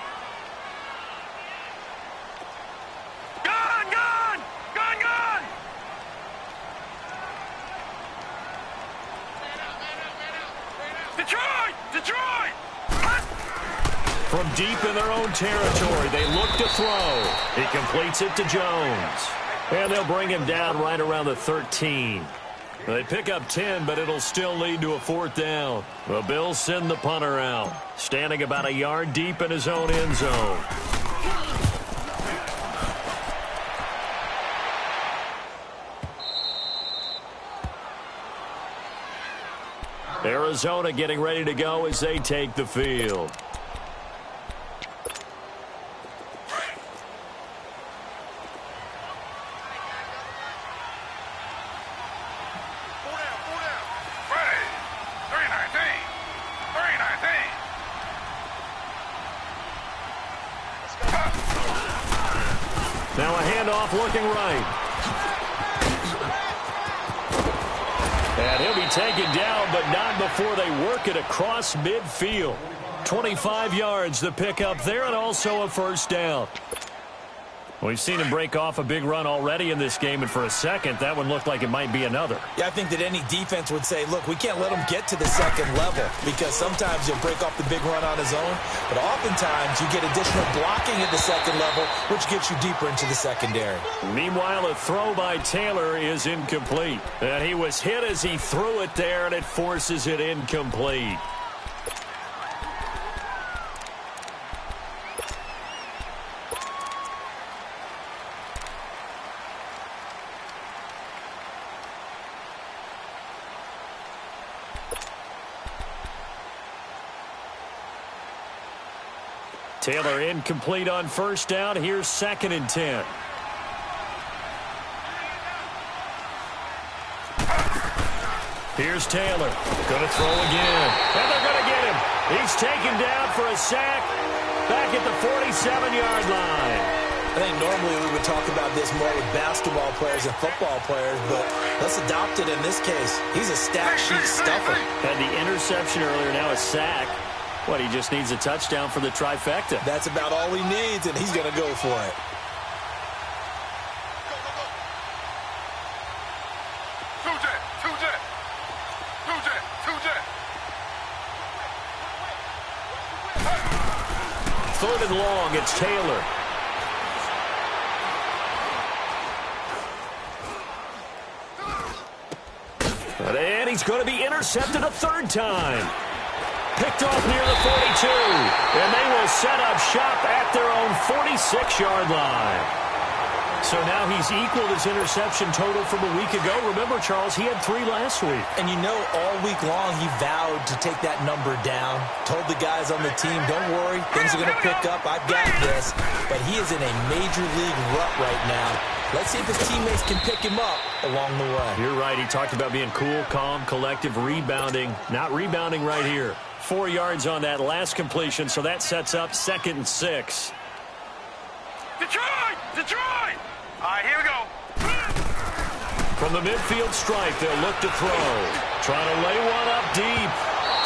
From deep in their own territory, they look to throw. He completes it to Jones. And they'll bring him down right around the 13. They pick up 10, but it'll still lead to a 4th down. The Bills send the punter out, standing about a yard deep in his own end zone. Arizona getting ready to go as they take the field. Now a handoff looking right. And he'll be taken down, but not before they work it across midfield. 25 yards the pickup there, and also a 1st down. We've seen him break off a big run already in this game, and for a second, that one looked like it might be another. Yeah, I think that any defense would say, look, we can't let him get to the 2nd level, because sometimes he'll break off the big run on his own, but oftentimes you get additional blocking at the 2nd level, which gets you deeper into the secondary. Meanwhile, a throw by Taylor is incomplete. And he was hit as he threw it there, and it forces it incomplete. Taylor incomplete on 1st down. Here's 2nd and 10. Here's Taylor. Going to throw again. And they're going to get him. He's taken down for a sack back at the 47-yard line. I think normally we would talk about this more with basketball players and football players, but let's adopt it in this case. He's a stat sheet stuffer. Had the interception earlier, now a sack. What, he just needs a touchdown for the trifecta. That's about all he needs, and he's going to go for it. Third and long, it's Taylor. And he's going to be intercepted a 3rd time. Picked off near the 42, and they will set up shop at their own 46-yard line. So now he's equaled his interception total from a week ago. Remember, Charles, he had 3 last week. And you know, all week long he vowed to take that number down. Told the guys on the team, don't worry, things are going to pick up. I've got this. But he is in a major league rut right now. Let's see if his teammates can pick him up along the way. You're right. He talked about being cool, calm, collective, rebounding. Not rebounding right here. 4 yards on that last completion, so that sets up 2nd and 6. Detroit! All right, here we go. From the midfield stripe, they'll look to throw. Trying to lay one up deep.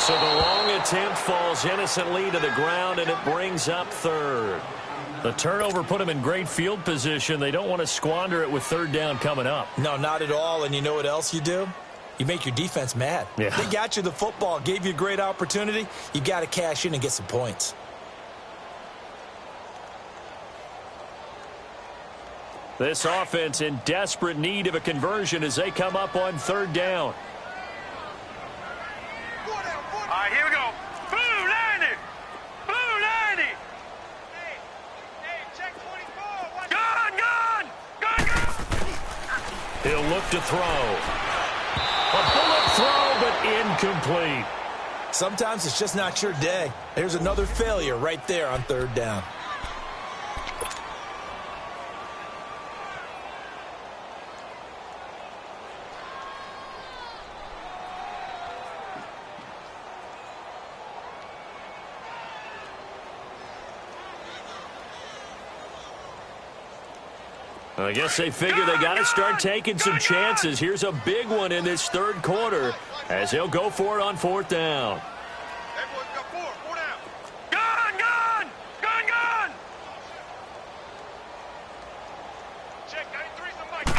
So the long attempt falls innocently to the ground, and it brings up third. The turnover put them in great field position. They don't want to squander it with third down coming up. No, not at all. And you know what else you do? You make your defense mad. Yeah. They got you the football, gave you a great opportunity. You got to cash in and get some points. This offense in desperate need of a conversion as they come up on third down. All right, here we go. Blue 90. Blue 90. Hey, check 24. Gun. He'll look to throw. A bullet throw, but incomplete. Sometimes it's just not your day. There's another failure right there on third down. I guess they figure they got to start taking some chances. Here's a big one in this third quarter as he'll go for it on fourth down. Everyone's got four down. Gun. Check 93, somebody.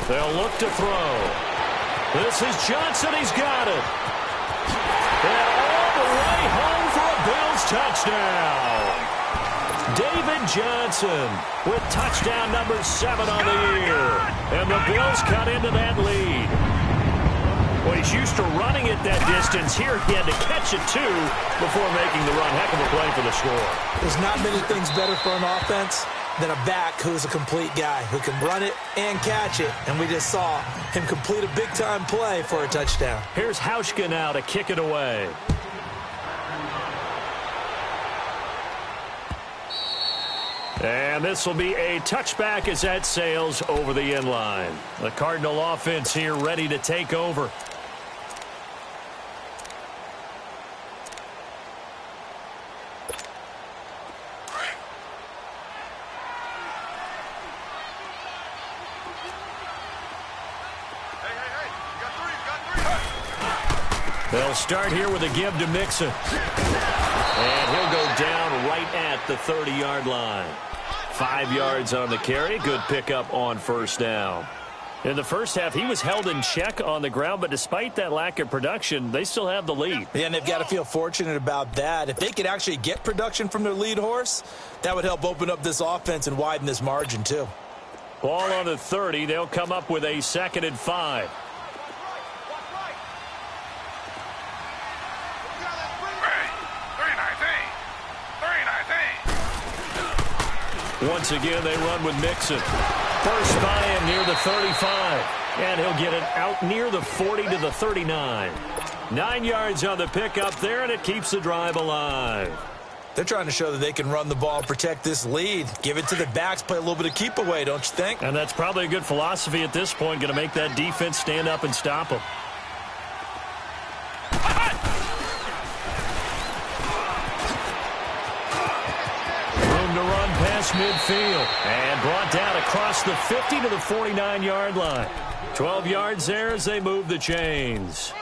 They'll look to throw. This is Johnson. He's got it. And all the way home for a Bills touchdown. David Johnson with touchdown number 7 on the year. And the Bills cut into that lead. Well, he's used to running it that distance. Here he had to catch it, too, before making the run. Heck of a play for the score. There's not many things better for an offense than a back who's a complete guy who can run it and catch it. And we just saw him complete a big-time play for a touchdown. Here's Hauschka now to kick it away. And this will be a touchback as that sails over the end line. The Cardinal offense here ready to take over. Hey, you got three. They'll start here with a give to Mixon. And he'll go down right at the 30-yard line. 5 yards on the carry. Good pickup on first down. In the first half, he was held in check on the ground, but despite that lack of production, they still have the lead. Yeah, and they've got to feel fortunate about that. If they could actually get production from their lead horse, that would help open up this offense and widen this margin, too. Ball on the 30. They'll come up with a 2nd and 5. Once again, they run with Mixon. First by him near the 35. And he'll get it out near the 40 to the 39. 9 yards on the pickup there, and it keeps the drive alive. They're trying to show that they can run the ball and protect this lead. Give it to the backs, play a little bit of keep away, don't you think? And that's probably a good philosophy at this point, going to make that defense stand up and stop them. Midfield and brought down across the 50 to the 49-yard line. 12 yards there as they move the chains.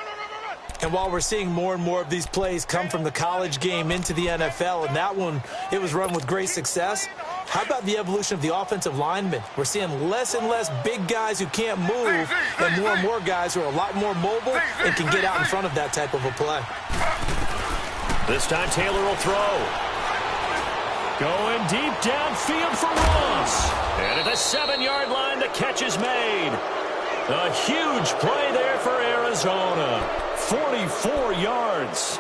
And while we're seeing more and more of these plays come from the college game into the NFL, and that one, it was run with great success, how about the evolution of the offensive linemen? We're seeing less and less big guys who can't move and more guys who are a lot more mobile and can get out in front of that type of a play. This time Taylor will throw. Going deep downfield for Ross. And at the 7-yard line, the catch is made. A huge play there for Arizona. 44 yards.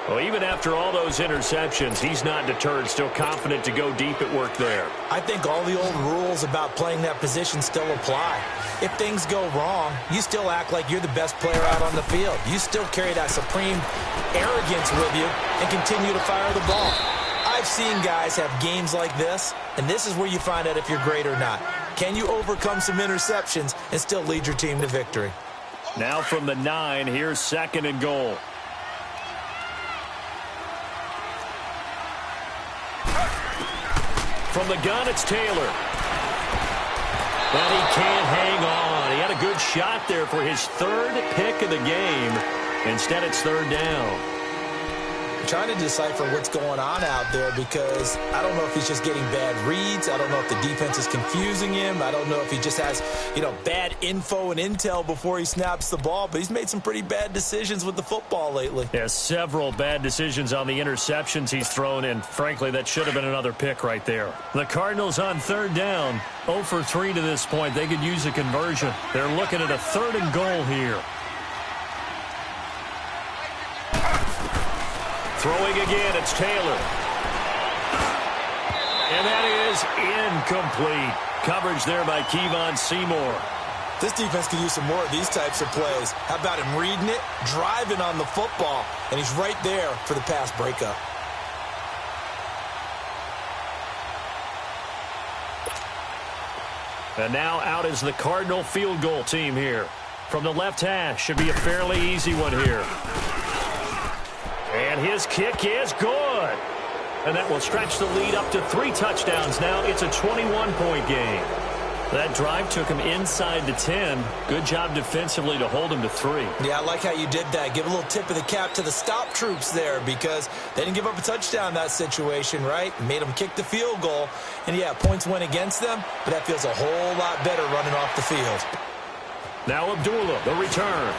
Well, even after all those interceptions, he's not deterred, still confident to go deep at work there. I think all the old rules about playing that position still apply. If things go wrong, you still act like you're the best player out on the field. You still carry that supreme arrogance with you and continue to fire the ball. I've seen guys have games like this, and this is where you find out if you're great or not. Can you overcome some interceptions and still lead your team to victory? Now from the 9, here's 2nd and goal. From the gun, it's Taylor. But he can't hang on. He had a good shot there for his 3rd pick of the game. Instead, it's third down. I'm trying to decipher what's going on out there because I don't know if he's just getting bad reads. I don't know if the defense is confusing him. I don't know if he just has, bad info and intel before he snaps the ball. But he's made some pretty bad decisions with the football lately. Yeah, several bad decisions on the interceptions he's thrown in. Frankly, that should have been another pick right there. The Cardinals on third down, 0 for 3 to this point. They could use a conversion. They're looking at a 3rd and goal here. Throwing again, it's Taylor. And that is incomplete. Coverage there by Kevon Seymour. This defense could use some more of these types of plays. How about him reading it, driving on the football, and he's right there for the pass breakup. And now out is the Cardinal field goal team here. From the left hash, should be a fairly easy one here. And his kick is good. And that will stretch the lead up to 3 touchdowns. Now it's a 21-point game. That drive took him inside the 10. Good job defensively to hold him to 3. Yeah, I like how you did that. Give a little tip of the cap to the stop troops there because they didn't give up a touchdown in that situation, right? Made them kick the field goal. And, yeah, points went against them, but that feels a whole lot better running off the field. Now Abdullah, the return.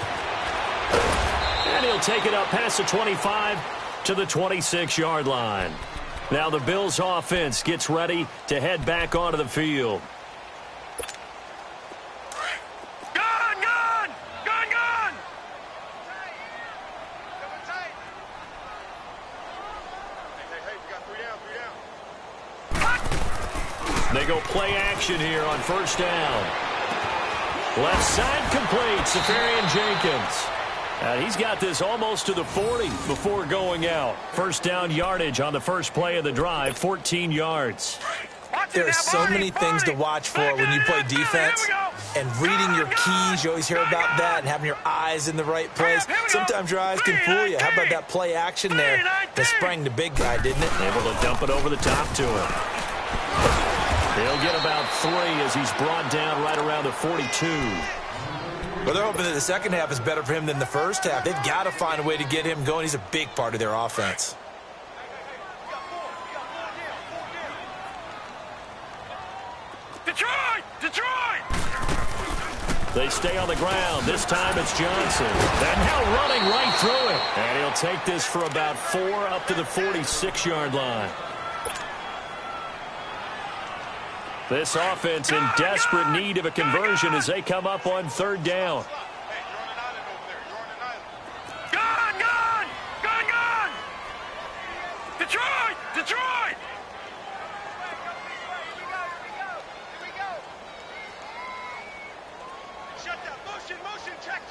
And he'll take it up past the 25 to the 26-yard line. Now the Bills offense gets ready to head back onto the field. Gun! Hey, we got 3 down. They go play action here on first down. Left side complete, Safarian Jenkins. He's got this almost to the 40 before going out. First down yardage on the first play of the drive, 14 yards. There are so many things to watch for when you play defense. And reading your keys, you always hear about that, and having your eyes in the right place. Sometimes your eyes can fool you. How about that play action there that sprang the big guy, didn't it? Able to dump it over the top to him. He'll get about 3 as he's brought down right around the 42. Well, they're hoping that the second half is better for him than the first half. They've got to find a way to get him going. He's a big part of their offense. Detroit! They stay on the ground. This time it's Johnson. And now running right through it. And he'll take this for about 4 up to the 46-yard line. This offense in desperate need of a conversion as they come up on third down. Gun! Detroit! Shut down. Motion. Check.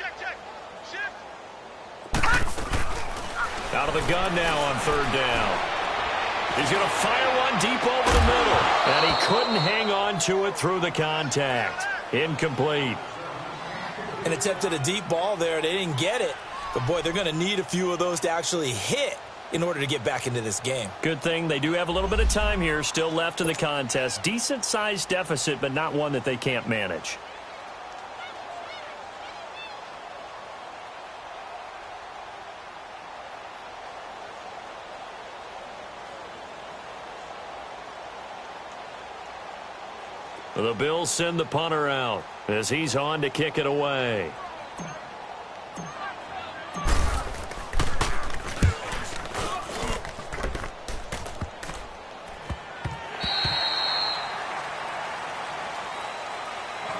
Shift. Out of the gun now on third down. He's going to fire one deep over the middle. And he couldn't hang on to it through the contact. Incomplete. An attempt at a deep ball there. They didn't get it. But, boy, they're going to need a few of those to actually hit in order to get back into this game. Good thing they do have a little bit of time here still left in the contest. Decent-sized deficit, but not one that they can't manage. The Bills send the punter out as he's on to kick it away.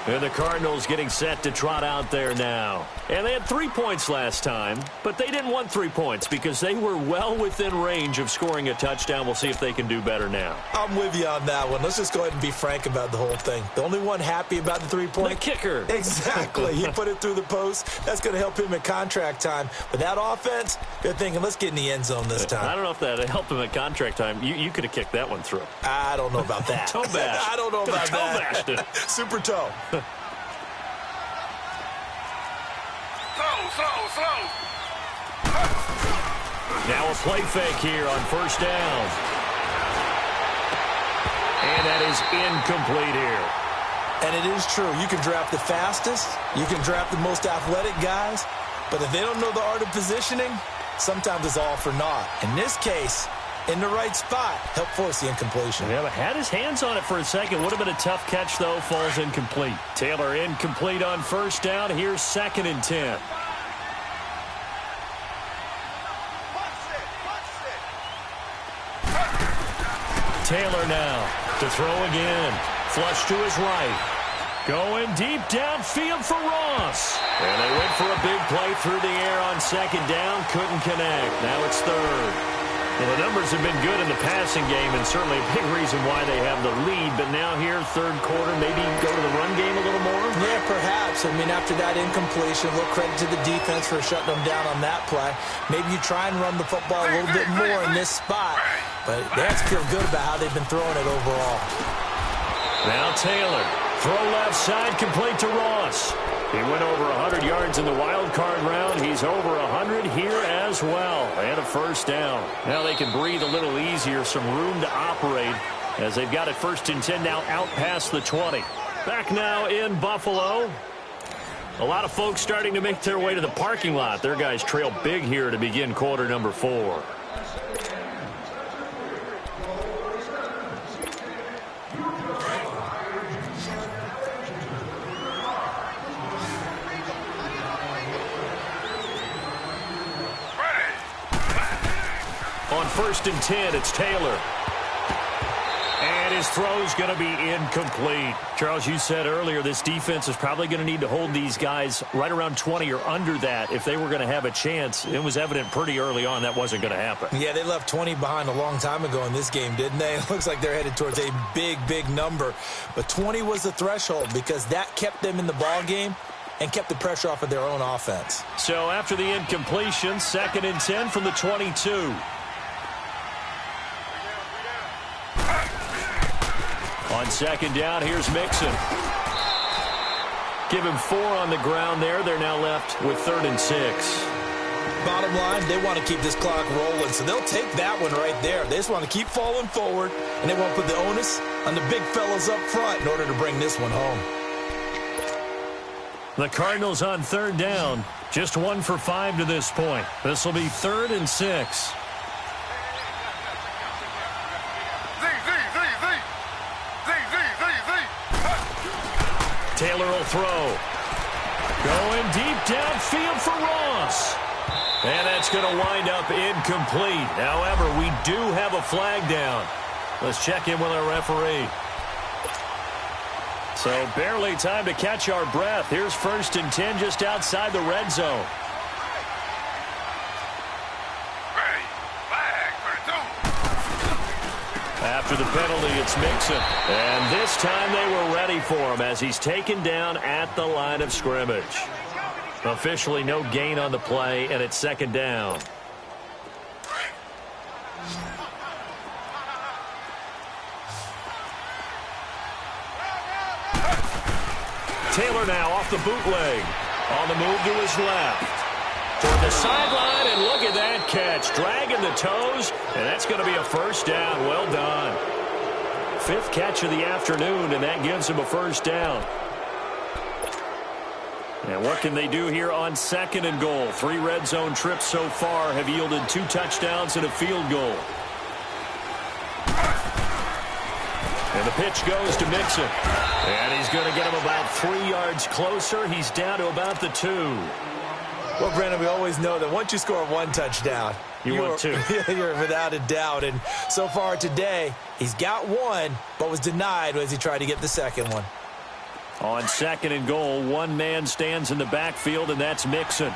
And the Cardinals getting set to trot out there now. And they had 3 points last time, but they didn't want 3 points because they were well within range of scoring a touchdown. We'll see if they can do better now. I'm with you on that one. Let's just go ahead and be frank about the whole thing. The only one happy about the 3-point? The kicker. Exactly. He put it through the post. That's going to help him at contract time. But that offense, they're thinking, let's get in the end zone this time. I don't know if that helped him at contract time. You could have kicked that one through. I don't know about that. Toe bash. I don't know about that. Toe bashed it. Super toe. Slow. Now a play fake here on first down. And that is incomplete here. And it is true. You can draft the fastest. You can draft the most athletic guys. But if they don't know the art of positioning, sometimes it's all for naught. In this case, in the right spot, help force the incompletion. Yeah, but had his hands on it for a second. Would have been a tough catch, though. Falls incomplete. Taylor incomplete on first down. Here's 2nd and 10. Taylor now to throw again. Flush to his right. Going deep downfield for Ross. And they went for a big play through the air on 2nd down. Couldn't connect. Now it's 3rd. Well, the numbers have been good in the passing game, and certainly a big reason why they have the lead. But now here, 3rd quarter, maybe go to the run game a little more? Yeah, perhaps. I mean, after that incompletion, a little credit to the defense for shutting them down on that play. Maybe you try and run the football a little bit more in this spot. But they have to feel good about how they've been throwing it overall. Now Taylor. Throw left side, complete to Ross. He went over 100 yards in the wild card round. He's over 100 here as well. And a first down. Now they can breathe a little easier, some room to operate as they've got it 1st and 10 now out past the 20. Back now in Buffalo. A lot of folks starting to make their way to the parking lot. Their guys trail big here to begin quarter number 4. On 1st and 10, it's Taylor. And his throw's going to be incomplete. Charles, you said earlier this defense is probably going to need to hold these guys right around 20 or under that if they were going to have a chance. It was evident pretty early on that wasn't going to happen. Yeah, they left 20 behind a long time ago in this game, didn't they? It looks like they're headed towards a big, big number. But 20 was the threshold because that kept them in the ball game and kept the pressure off of their own offense. So after the incompletion, 2nd and 10 from the 22. On 2nd down, here's Mixon. Give him 4 on the ground there. They're now left with 3rd and 6. Bottom line, they want to keep this clock rolling, so they'll take that one right there. They just want to keep falling forward, and they want to put the onus on the big fellas up front in order to bring this one home. The Cardinals on 3rd down. Just 1 for 5 to this point. This will be 3rd and 6. Taylor will throw. Going deep downfield for Ross. And that's going to wind up incomplete. However, we do have a flag down. Let's check in with our referee. So barely time to catch our breath. Here's 1st and 10 just outside the red zone. After the penalty, it's Mixon. And this time they were ready for him as he's taken down at the line of scrimmage. Officially no gain on the play, and it's 2nd down. Taylor now off the bootleg. On the move to his left. Toward the sideline, and look at that catch. Dragging the toes, and that's going to be a first down. Well done. 5th catch of the afternoon, and that gives him a first down. And what can they do here on 2nd and goal? 3 red zone trips so far have yielded 2 touchdowns and a field goal. And the pitch goes to Mixon. And he's going to get him about 3 yards closer. He's down to about the 2. Well, Brandon, we always know that once you score 1 touchdown, you're 2. You're without a doubt. And so far today, he's got 1, but was denied as he tried to get the 2nd one. On 2nd and goal, 1 man stands in the backfield, and that's Mixon.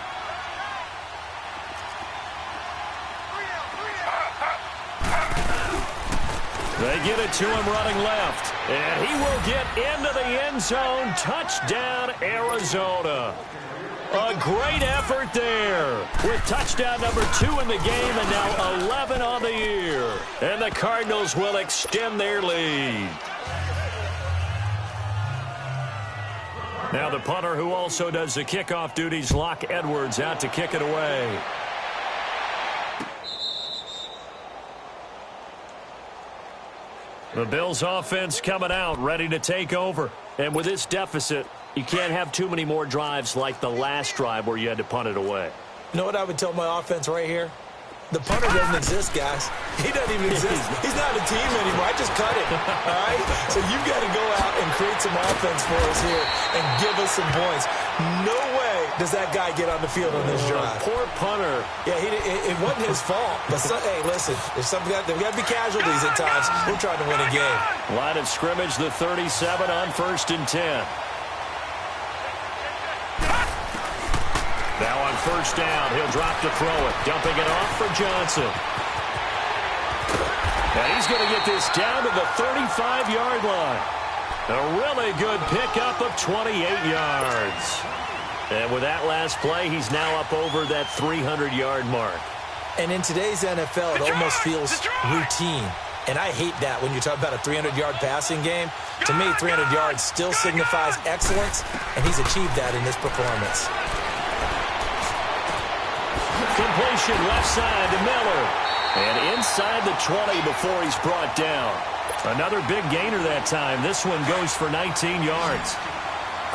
They get it to him running left, and he will get into the end zone. Touchdown, Arizona. A great effort there with touchdown number 2 in the game and now 11 on the year. And the Cardinals will extend their lead. Now the punter who also does the kickoff duties, Locke Edwards, out to kick it away. The Bills offense coming out ready to take over. And with this deficit, You can't have too many more drives like the last drive where you had to punt it away. You know what I would tell my offense right here? The punter doesn't exist, guys. He doesn't even exist. He's not a team anymore. I just cut it, all right? So you've got to go out and create some offense for us here and give us some points. No way does that guy get on the field on this drive. Poor punter. Yeah, it wasn't his fault. But, hey, listen, there's got to be casualties at times. We're trying to win a game. Line of scrimmage, the 37 on 1st and 10. Now on 1st down, he'll drop to throw it. Dumping it off for Johnson. And he's going to get this down to the 35-yard line. A really good pickup of 28 yards. And with that last play, he's now up over that 300-yard mark. And in today's NFL, it almost feels routine. And I hate that when you talk about a 300-yard passing game. To me, 300 yards still signifies excellence, and he's achieved that in this performance. Completion left side to Miller. And inside the 20 before he's brought down. Another big gainer that time. This one goes for 19 yards.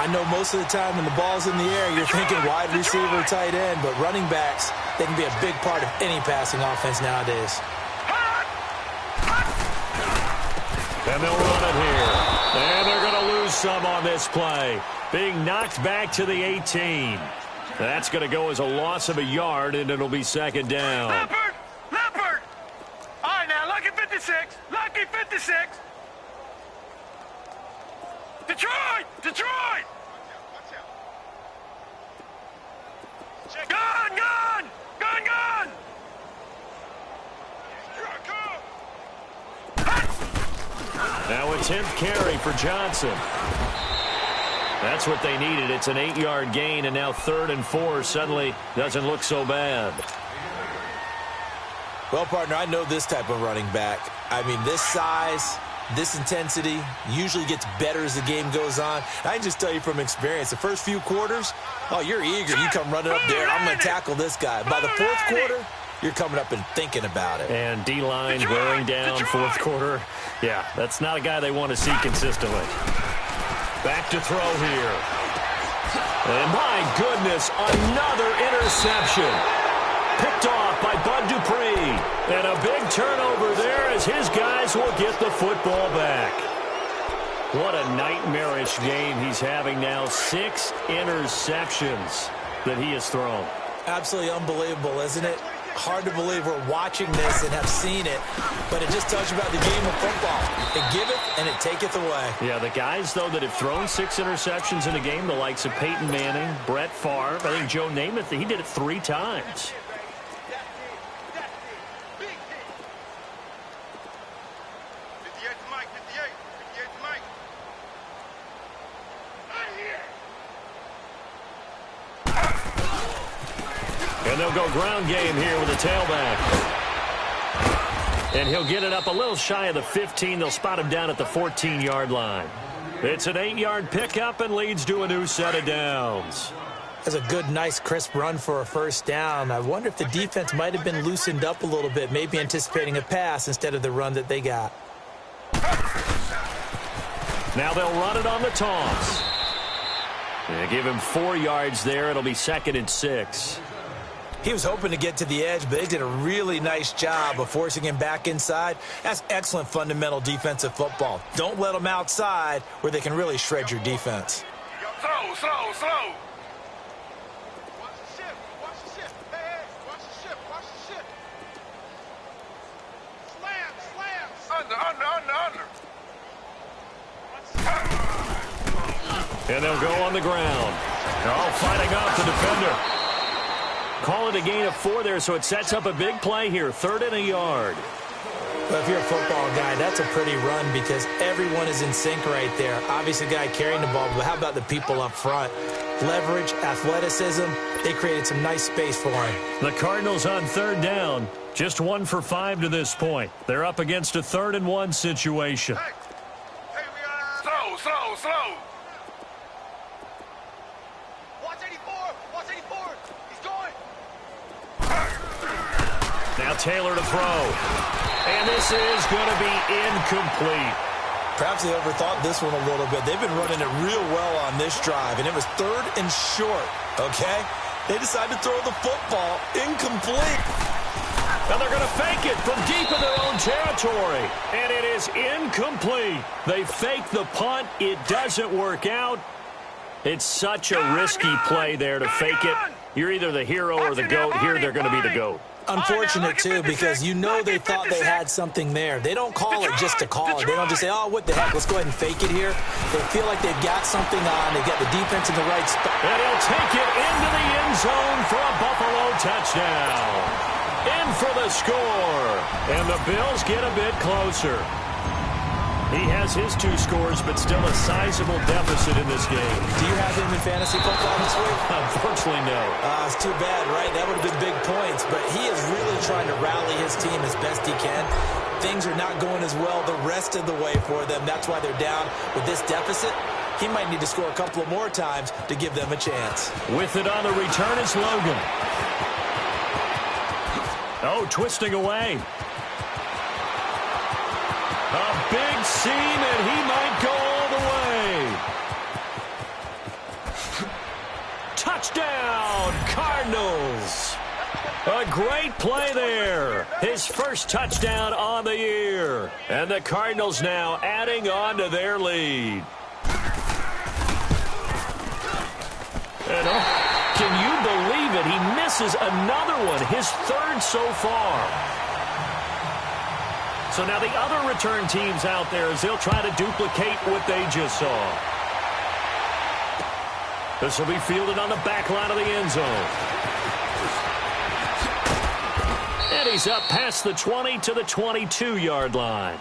I know most of the time when the ball's in the air, you're thinking wide receiver, tight end, but running backs, they can be a big part of any passing offense nowadays. And they'll run it here. And they're going to lose some on this play. Being knocked back to the 18. That's going to go as a loss of a yard, and it'll be 2nd down. Leopard! Leopard! All right, now, lucky 56. Lucky 56. Detroit! Detroit! Gun! Gun! Gun! Gun! Now a 10th carry for Johnson. That's what they needed. It's an 8-yard gain, and now 3rd and 4 suddenly doesn't look so bad. Well, partner, I know this type of running back. I mean, this size, this intensity usually gets better as the game goes on. I can just tell you from experience, the first few quarters, oh, you're eager. You come running up there, I'm going to tackle this guy. By the 4th quarter, you're coming up and thinking about it. And D-line wearing down 4th quarter. Yeah, that's not a guy they want to see consistently. Back to throw here. And my goodness, another interception. Picked off by Bud Dupree. And a big turnover there as his guys will get the football back. What a nightmarish game he's having now. 6 interceptions that he has thrown. Absolutely unbelievable, isn't it? Hard to believe we're watching this and have seen it, but it just tells you about the game of football. It giveth and it taketh away. Yeah, the guys, though, that have thrown 6 interceptions in a game, the likes of Peyton Manning, Brett Favre, I think Joe Namath, he did it 3 times. And they'll go ground game here with a tailback. And he'll get it up a little shy of the 15. They'll spot him down at the 14-yard line. It's an 8-yard pickup and leads to a new set of downs. That's a good, nice, crisp run for a 1st down. I wonder if the defense might have been loosened up a little bit, maybe anticipating a pass instead of the run that they got. Now they'll run it on the toss. They give him 4 yards there. It'll be 2nd and 6. He was hoping to get to the edge, but they did a really nice job of forcing him back inside. That's excellent fundamental defensive football. Don't let them outside where they can really shred your defense. Slow, slow, slow. Watch the ship. Watch the ship. Hey, watch the ship. Watch the ship. Slam, slam. Under. And they'll go on the ground. They're all fighting off the defender. Call it a gain of 4 there, so it sets up a big play here. 3rd and a yard. Well, if you're a football guy, that's a pretty run because everyone is in sync right there. Obviously, the guy carrying the ball, but how about the people up front? Leverage, athleticism, they created some nice space for him. The Cardinals on 3rd down. Just 1 for 5 to this point. They're up against a 3rd and 1 situation. Hey, we got slow, slow, slow. Watch 84. Watch 84. He's going. Now Taylor to throw. And this is going to be incomplete. Perhaps they overthought this one a little bit. They've been running it real well on this drive, and it was 3rd and short, okay? They decided to throw the football incomplete. And they're going to fake it from deep in their own territory. And it is incomplete. They fake the punt. It doesn't work out. It's such a risky play there to fake it. You're either the hero or the GOAT. Here they're going to be the GOAT. Unfortunate, too, because you know they thought they had something there. They don't call it just to call it. They don't just say, oh, what the heck, let's go ahead and fake it here. They feel like they've got something on. They've got the defense in the right spot. And he'll take it into the end zone for a Buffalo touchdown. In for the score. And the Bills get a bit closer. He has his 2 scores, but still a sizable deficit in this game. Do you have him in fantasy football this week? Unfortunately, no. It's too bad, right? That would have been big points. But he is really trying to rally his team as best he can. Things are not going as well the rest of the way for them. That's why they're down with this deficit. He might need to score a couple of more times to give them a chance. With it on the return is Logan. Oh, twisting away. A big seam, and he might go all the way. Touchdown, Cardinals. A great play there. His first touchdown on the year. And the Cardinals now adding on to their lead. And can you believe it? He misses another one, his 3rd so far. So now the other return teams out there as they'll try to duplicate what they just saw. This will be fielded on the back line of the end zone. And he's up past the 20 to the 22-yard line.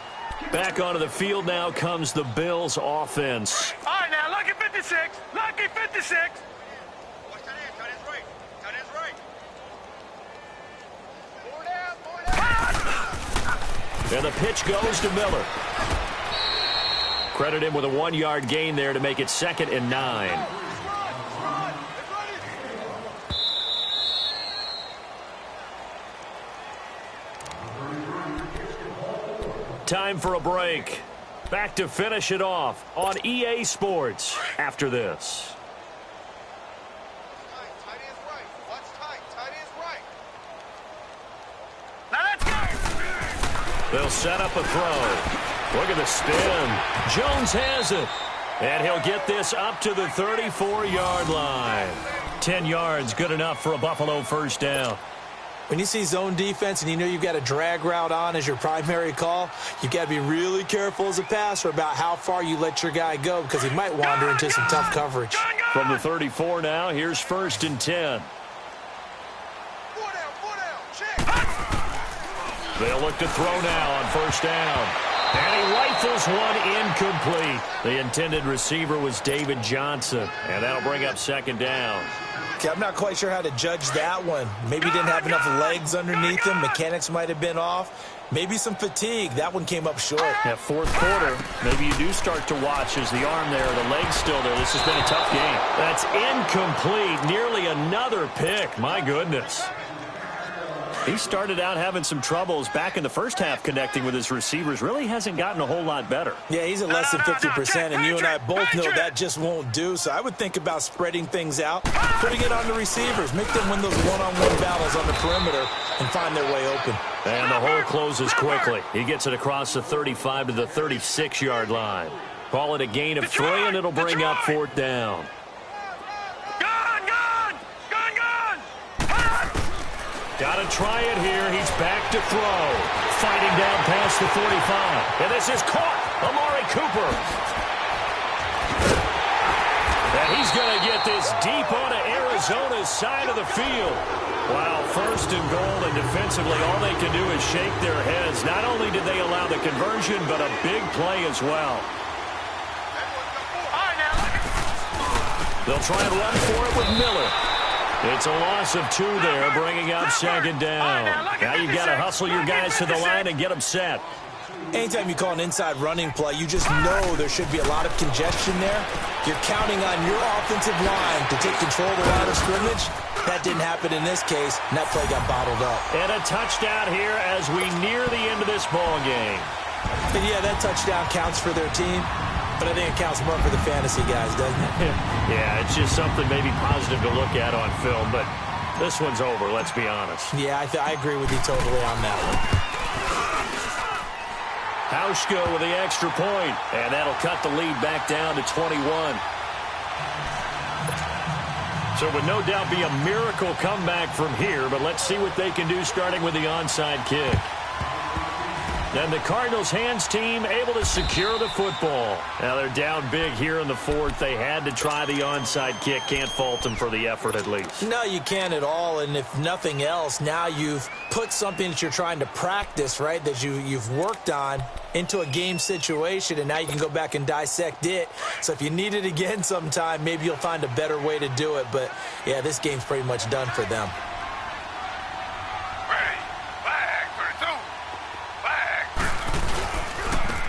Back onto the field now comes the Bills offense. All right, now, lucky 56. Lucky 56. Watch that end. Tight end's right. Tight end's right. And the pitch goes to Miller. Credit him with a 1-yard gain there to make it 2nd and 9. Time for a break. Back to finish it off on EA Sports after this. Tight end's right. Watch tight. Tight end's right. Now let's go. They'll set up a throw. Look at the spin. Jones has it. And he'll get this up to the 34-yard line. 10 yards, good enough for a Buffalo first down. When you see zone defense and you know you've got a drag route on as your primary call, you've got to be really careful as a passer about how far you let your guy go because he might wander into some tough coverage. From the 34 now, here's 1st and 10. 4 down. Check. They'll look to throw now on 1st down. And he rifles one incomplete. The intended receiver was David Johnson, and that'll bring up 2nd down. Okay, I'm not quite sure how to judge that one. Maybe he didn't have enough legs underneath him. Mechanics might have been off. Maybe some fatigue. That one came up short. That 4th quarter, maybe you do start to watch as the arm there, the leg's still there. This has been a tough game. That's incomplete. Nearly another pick. My goodness. He started out having some troubles back in the first half connecting with his receivers. Really hasn't gotten a whole lot better. Yeah, he's at less than 50%, and you and I both know that just won't do. So I would think about spreading things out, putting it on the receivers, make them win those one-on-one battles on the perimeter and find their way open. And the hole closes quickly. He gets it across the 35 to the 36-yard line. Call it a gain of 3, and it'll bring up 4th down. Got to try it here. He's back to throw. Fighting down past the 45. And this is caught. Amari Cooper. And he's going to get this deep onto Arizona's side of the field. Wow, 1st and goal, and defensively all they can do is shake their heads. Not only did they allow the conversion, but a big play as well. They'll try and run for it with Miller. It's a loss of 2 there, bringing up 2nd down. Now you've got to hustle your guys to the line and get them set. Anytime you call an inside running play, you just know there should be a lot of congestion there. You're counting on your offensive line to take control of the line of scrimmage. That didn't happen in this case, and that play got bottled up. And a touchdown here as we near the end of this ball game. And yeah, that touchdown counts for their team, but I think it counts more for the fantasy guys, doesn't it? Yeah, it's just something maybe positive to look at on film, but this one's over, let's be honest. Yeah, I agree with you totally on that one. Hauschko with the extra point, and that'll cut the lead back down to 21. So it would no doubt be a miracle comeback from here, but let's see what they can do starting with the onside kick. And the Cardinals' hands team able to secure the football. Now they're down big here in the fourth. They had to try the onside kick. Can't fault them for the effort at least. No, you can't at all. And if nothing else, now you've put something that you're trying to practice, right, that you've worked on into a game situation, and now you can go back and dissect it. So if you need it again sometime, maybe you'll find a better way to do it. But, yeah, this game's pretty much done for them.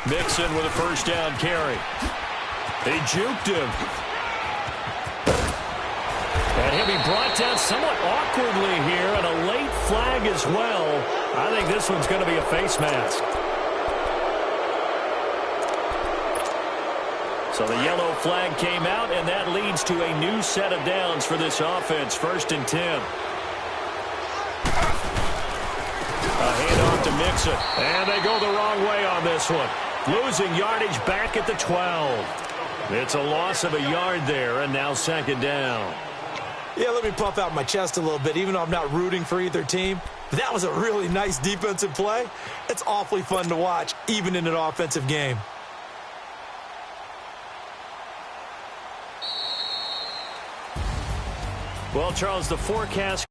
Mixon with a first down carry. He juked him. And he'll be brought down somewhat awkwardly here, and a late flag as well. I think this one's going to be a face mask. So the yellow flag came out, and that leads to a new set of downs for this offense. 1st and 10. A handoff to Mixon, and they go the wrong way on this one. Losing yardage back at the 12. It's a loss of a yard there, and now 2nd down. Yeah, let me puff out my chest a little bit, even though I'm not rooting for either team. That was a really nice defensive play. It's awfully fun to watch, even in an offensive game. Well, Charles, the forecast